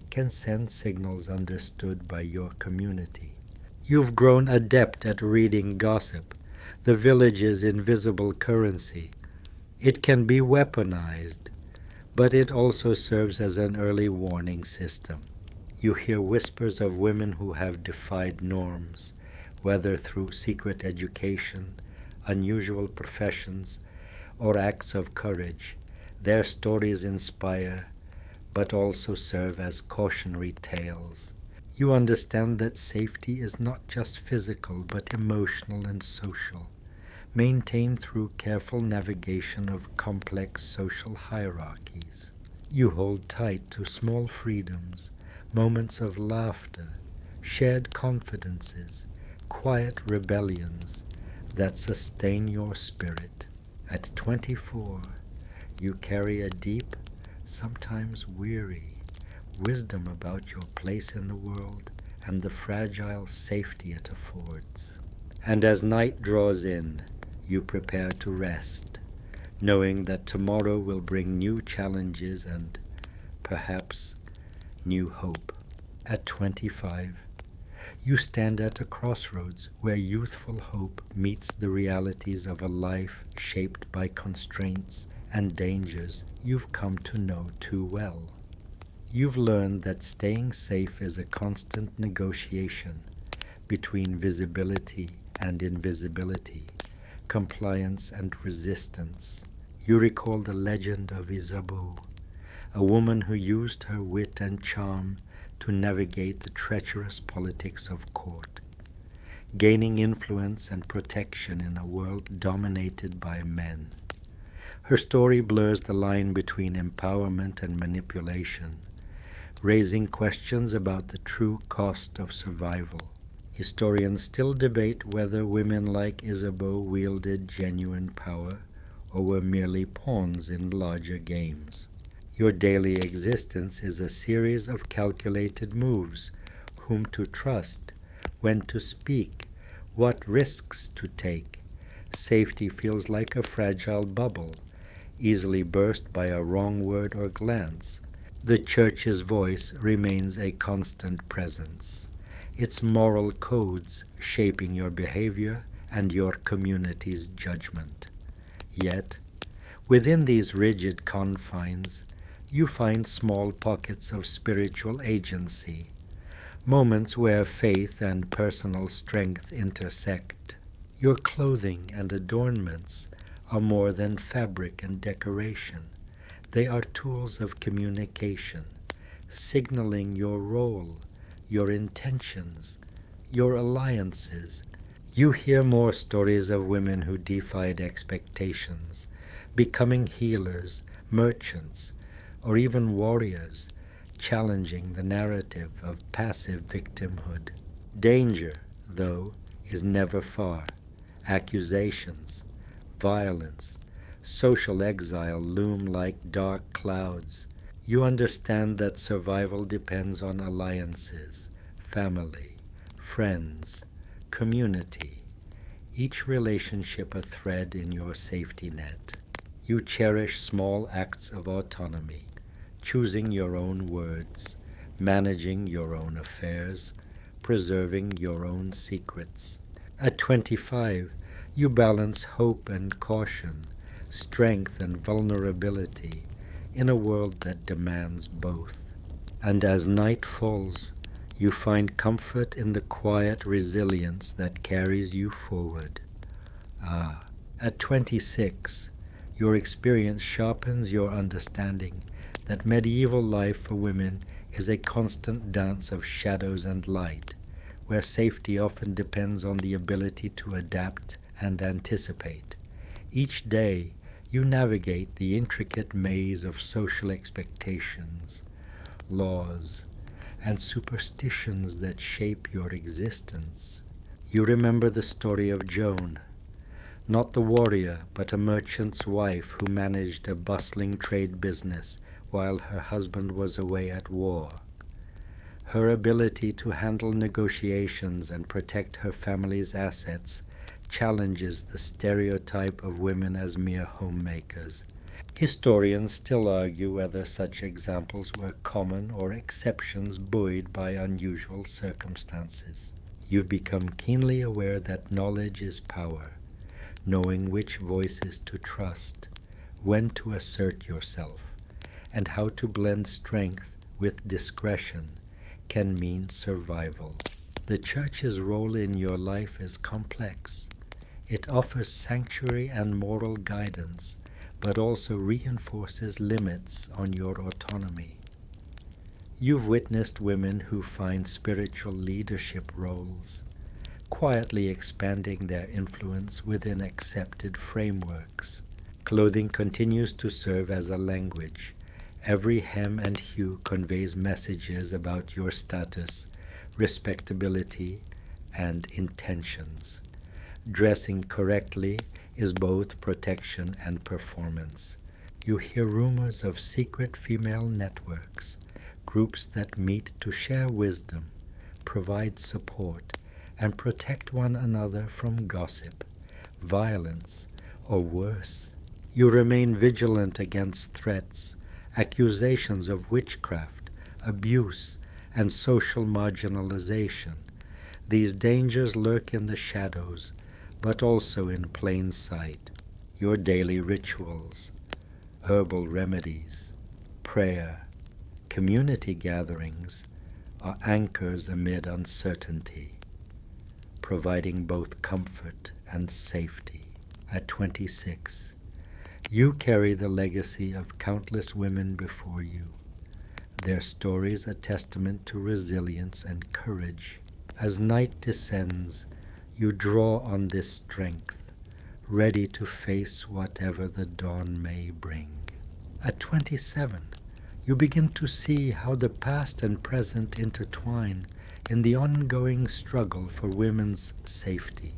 can send signals understood by your community. You've grown adept at reading gossip, the village's invisible currency. It can be weaponized, but it also serves as an early warning system. You hear whispers of women who have defied norms, whether through secret education, unusual professions, or acts of courage. Their stories inspire, but also serve as cautionary tales. You understand that safety is not just physical, but emotional and social, maintained through careful navigation of complex social hierarchies. You hold tight to small freedoms, moments of laughter, shared confidences, quiet rebellions that sustain your spirit. At 24, you carry a deep, sometimes weary, wisdom about your place in the world and the fragile safety it affords. And as night draws in, you prepare to rest, knowing that tomorrow will bring new challenges and, perhaps, new hope. At 25, you stand at a crossroads where youthful hope meets the realities of a life shaped by constraints and dangers you've come to know too well. You've learned that staying safe is a constant negotiation between visibility and invisibility, compliance and resistance. You recall the legend of Isabeau, a woman who used her wit and charm to navigate the treacherous politics of court, gaining influence and protection in a world dominated by men. Her story blurs the line between empowerment and manipulation, raising questions about the true cost of survival. Historians still debate whether women like Isabeau wielded genuine power or were merely pawns in larger games. Your daily existence is a series of calculated moves, whom to trust, when to speak, what risks to take, Safety feels like a fragile bubble, easily burst by a wrong word or glance. The Church's voice remains a constant presence, its moral codes shaping your behavior and your community's judgment. Yet, within these rigid confines, you find small pockets of spiritual agency, moments where faith and personal strength intersect. Your clothing and adornments are more than fabric and decoration. They are tools of communication, signaling your role, your intentions, your alliances. You hear more stories of women who defied expectations, becoming healers, merchants, or even warriors, challenging the narrative of passive victimhood. Danger, though, is never far. Accusations, violence, social exile loom like dark clouds. You understand that survival depends on alliances, family, friends, community, each relationship a thread in your safety net. You cherish small acts of autonomy, choosing your own words, managing your own affairs, preserving your own secrets. At 25, you balance hope and caution, strength and vulnerability, in a world that demands both. And as night falls, you find comfort in the quiet resilience that carries you forward. At 26, your experience sharpens your understanding that medieval life for women is a constant dance of shadows and light, where safety often depends on the ability to adapt and anticipate. Each day, you navigate the intricate maze of social expectations, laws, and superstitions that shape your existence. You remember the story of Joan, not the warrior, but a merchant's wife who managed a bustling trade business while her husband was away at war. Her ability to handle negotiations and protect her family's assets challenges the stereotype of women as mere homemakers. Historians still argue whether such examples were common or exceptions buoyed by unusual circumstances. You've become keenly aware that knowledge is power, knowing which voices to trust, when to assert yourself, and how to blend strength with discretion can mean survival. The Church's role in your life is complex. It offers sanctuary and moral guidance, but also reinforces limits on your autonomy. You've witnessed women who find spiritual leadership roles, quietly expanding their influence within accepted frameworks. Clothing continues to serve as a language. Every hem and hue conveys messages about your status, respectability, and intentions. Dressing correctly is both protection and performance. You hear rumors of secret female networks, groups that meet to share wisdom, provide support, and protect one another from gossip, violence, or worse. You remain vigilant against threats, accusations of witchcraft, abuse, and social marginalization. These dangers lurk in the shadows, but also in plain sight. Your daily rituals, herbal remedies, prayer, community gatherings are anchors amid uncertainty, providing both comfort and safety. At 26, you carry the legacy of countless women before you, their stories a testament to resilience and courage. As night descends, you draw on this strength, ready to face whatever the dawn may bring. At 27, you begin to see how the past and present intertwine in the ongoing struggle for women's safety.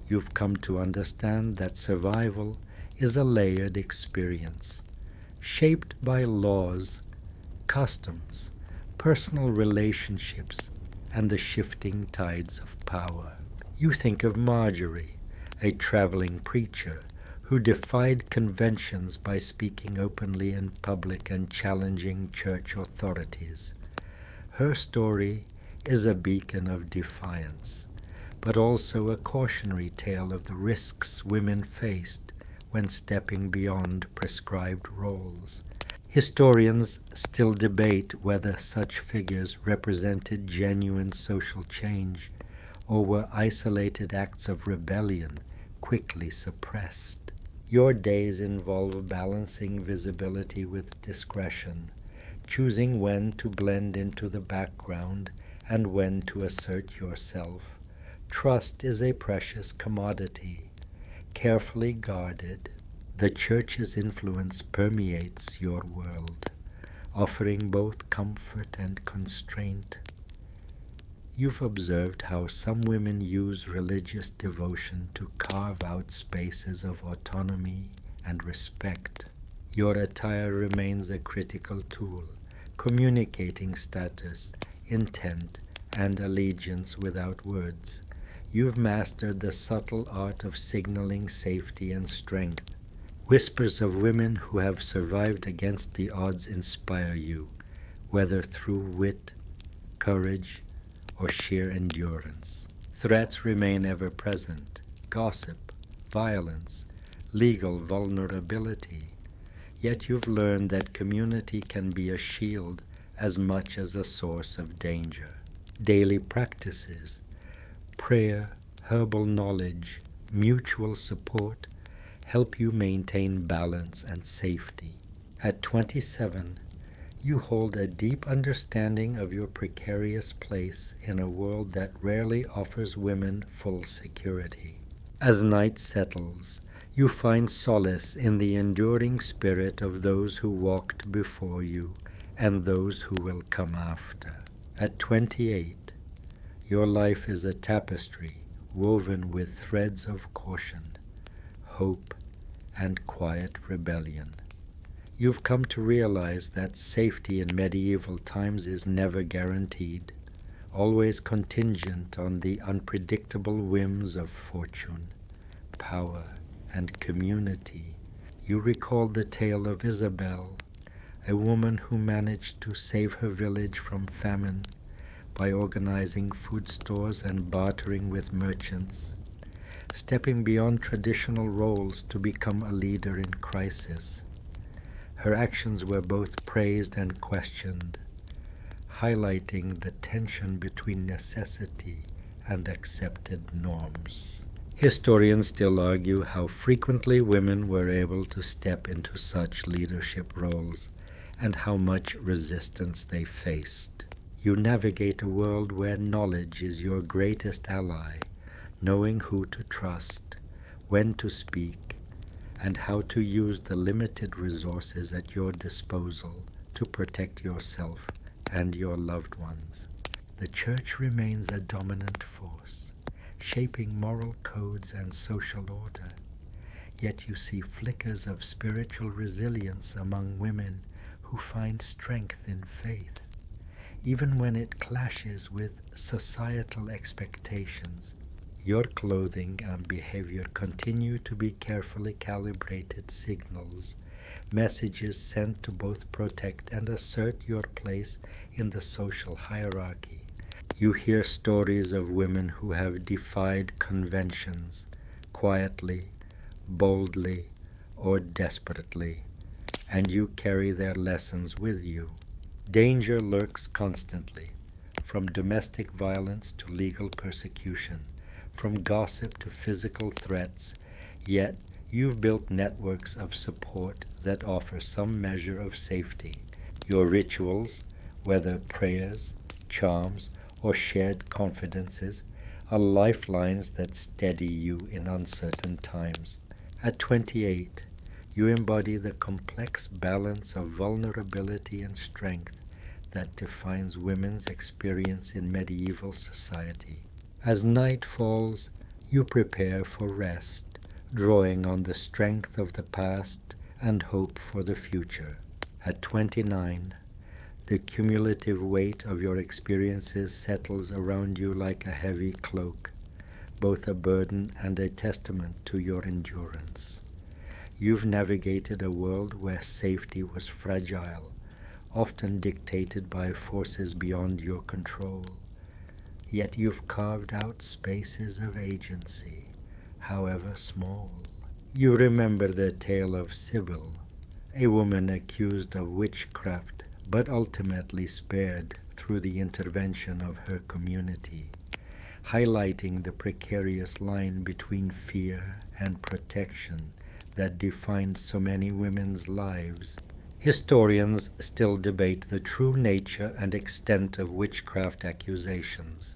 You've come to understand that survival is a layered experience, shaped by laws, customs, personal relationships, and the shifting tides of power. You think of Marjorie, a traveling preacher who defied conventions by speaking openly in public and challenging church authorities. Her story is a beacon of defiance, but also a cautionary tale of the risks women faced when stepping beyond prescribed roles. Historians still debate whether such figures represented genuine social change or were isolated acts of rebellion quickly suppressed. Your days involve balancing visibility with discretion, choosing when to blend into the background and when to assert yourself. Trust is a precious commodity, carefully guarded. The Church's influence permeates your world, offering both comfort and constraint. You've observed how some women use religious devotion to carve out spaces of autonomy and respect. Your attire remains a critical tool, communicating status, intent, and allegiance without words. You've mastered the subtle art of signaling safety and strength. Whispers of women who have survived against the odds inspire you, whether through wit, courage, or sheer endurance. Threats remain ever present: gossip, violence, legal vulnerability. Yet you've learned that community can be a shield as much as a source of danger. Daily practices, prayer, herbal knowledge, mutual support, help you maintain balance and safety. At 27, you hold a deep understanding of your precarious place in a world that rarely offers women full security. As night settles, you find solace in the enduring spirit of those who walked before you and those who will come after. At 28, your life is a tapestry woven with threads of caution, hope, and quiet rebellion. You've come to realize that safety in medieval times is never guaranteed, always contingent on the unpredictable whims of fortune, power, and community. You recall the tale of Isabel, a woman who managed to save her village from famine by organizing food stores and bartering with merchants, stepping beyond traditional roles to become a leader in crisis. Her actions were both praised and questioned, highlighting the tension between necessity and accepted norms. Historians still argue how frequently women were able to step into such leadership roles and how much resistance they faced. You navigate a world where knowledge is your greatest ally, knowing who to trust, when to speak, and how to use the limited resources at your disposal to protect yourself and your loved ones. The Church remains a dominant force, shaping moral codes and social order. Yet you see flickers of spiritual resilience among women who find strength in faith, even when it clashes with societal expectations. Your clothing and behavior continue to be carefully calibrated signals, messages sent to both protect and assert your place in the social hierarchy. You hear stories of women who have defied conventions, quietly, boldly, or desperately, and you carry their lessons with you. Danger lurks constantly, from domestic violence to legal persecution, from gossip to physical threats, yet you've built networks of support that offer some measure of safety. Your rituals, whether prayers, charms, or shared confidences, are lifelines that steady you in uncertain times. At 28, you embody the complex balance of vulnerability and strength that defines women's experience in medieval society. As night falls, you prepare for rest, drawing on the strength of the past and hope for the future. At 29, the cumulative weight of your experiences settles around you like a heavy cloak, both a burden and a testament to your endurance. You've navigated a world where safety was fragile, often dictated by forces beyond your control. Yet you've carved out spaces of agency, however small. You remember the tale of Sybil, a woman accused of witchcraft, but ultimately spared through the intervention of her community, highlighting the precarious line between fear and protection that defined so many women's lives. Historians still debate the true nature and extent of witchcraft accusations,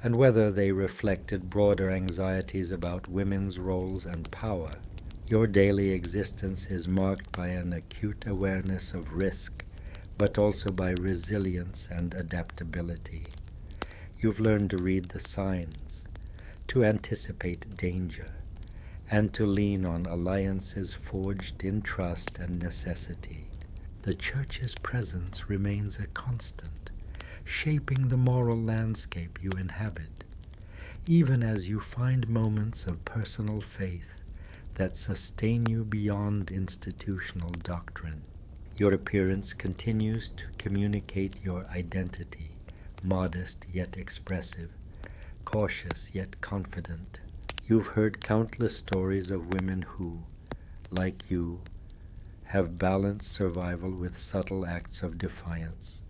and whether they reflected broader anxieties about women's roles and power. Your daily existence is marked by an acute awareness of risk, but also by resilience and adaptability. You've learned to read the signs, to anticipate danger, and to lean on alliances forged in trust and necessity. The Church's presence remains a constant, shaping the moral landscape you inhabit, even as you find moments of personal faith that sustain you beyond institutional doctrine. Your appearance continues to communicate your identity, modest yet expressive, cautious yet confident. You've heard countless stories of women who, like you, have balanced survival with subtle acts of defiance,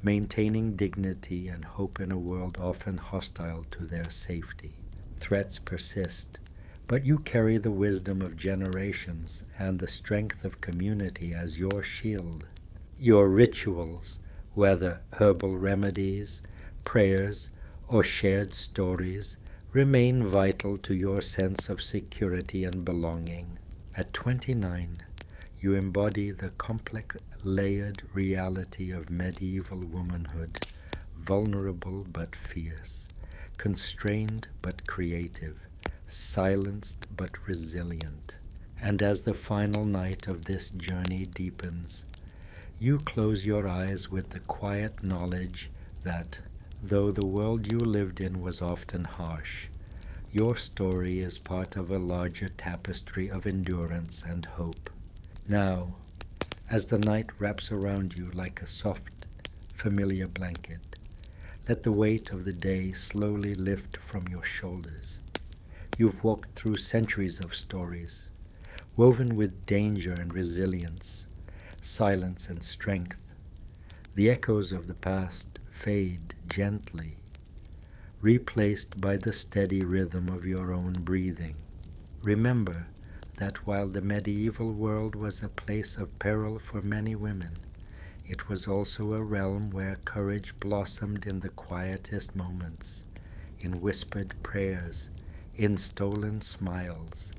maintaining dignity and hope in a world often hostile to their safety. Threats persist, but you carry the wisdom of generations and the strength of community as your shield. Your rituals, whether herbal remedies, prayers, or shared stories, remain vital to your sense of security and belonging. At 29, you embody the complex, layered reality of medieval womanhood, vulnerable but fierce, constrained but creative, silenced but resilient. And as the final night of this journey deepens, you close your eyes with the quiet knowledge that, though the world you lived in was often harsh, your story is part of a larger tapestry of endurance and hope. Now, as the night wraps around you like a soft, familiar blanket, let the weight of the day slowly lift from your shoulders. You've walked through centuries of stories, woven with danger and resilience, silence and strength. The echoes of the past fade gently, replaced by the steady rhythm of your own breathing. Remember that while the medieval world was a place of peril for many women, it was also a realm where courage blossomed in the quietest moments, in whispered prayers, in stolen smiles,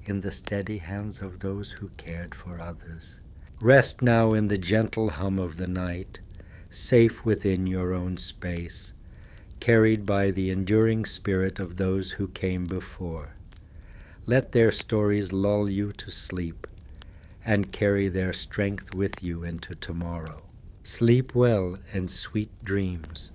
in the steady hands of those who cared for others. Rest now in the gentle hum of the night, safe within your own space, carried by the enduring spirit of those who came before. Let their stories lull you to sleep and carry their strength with you into tomorrow. Sleep well and sweet dreams.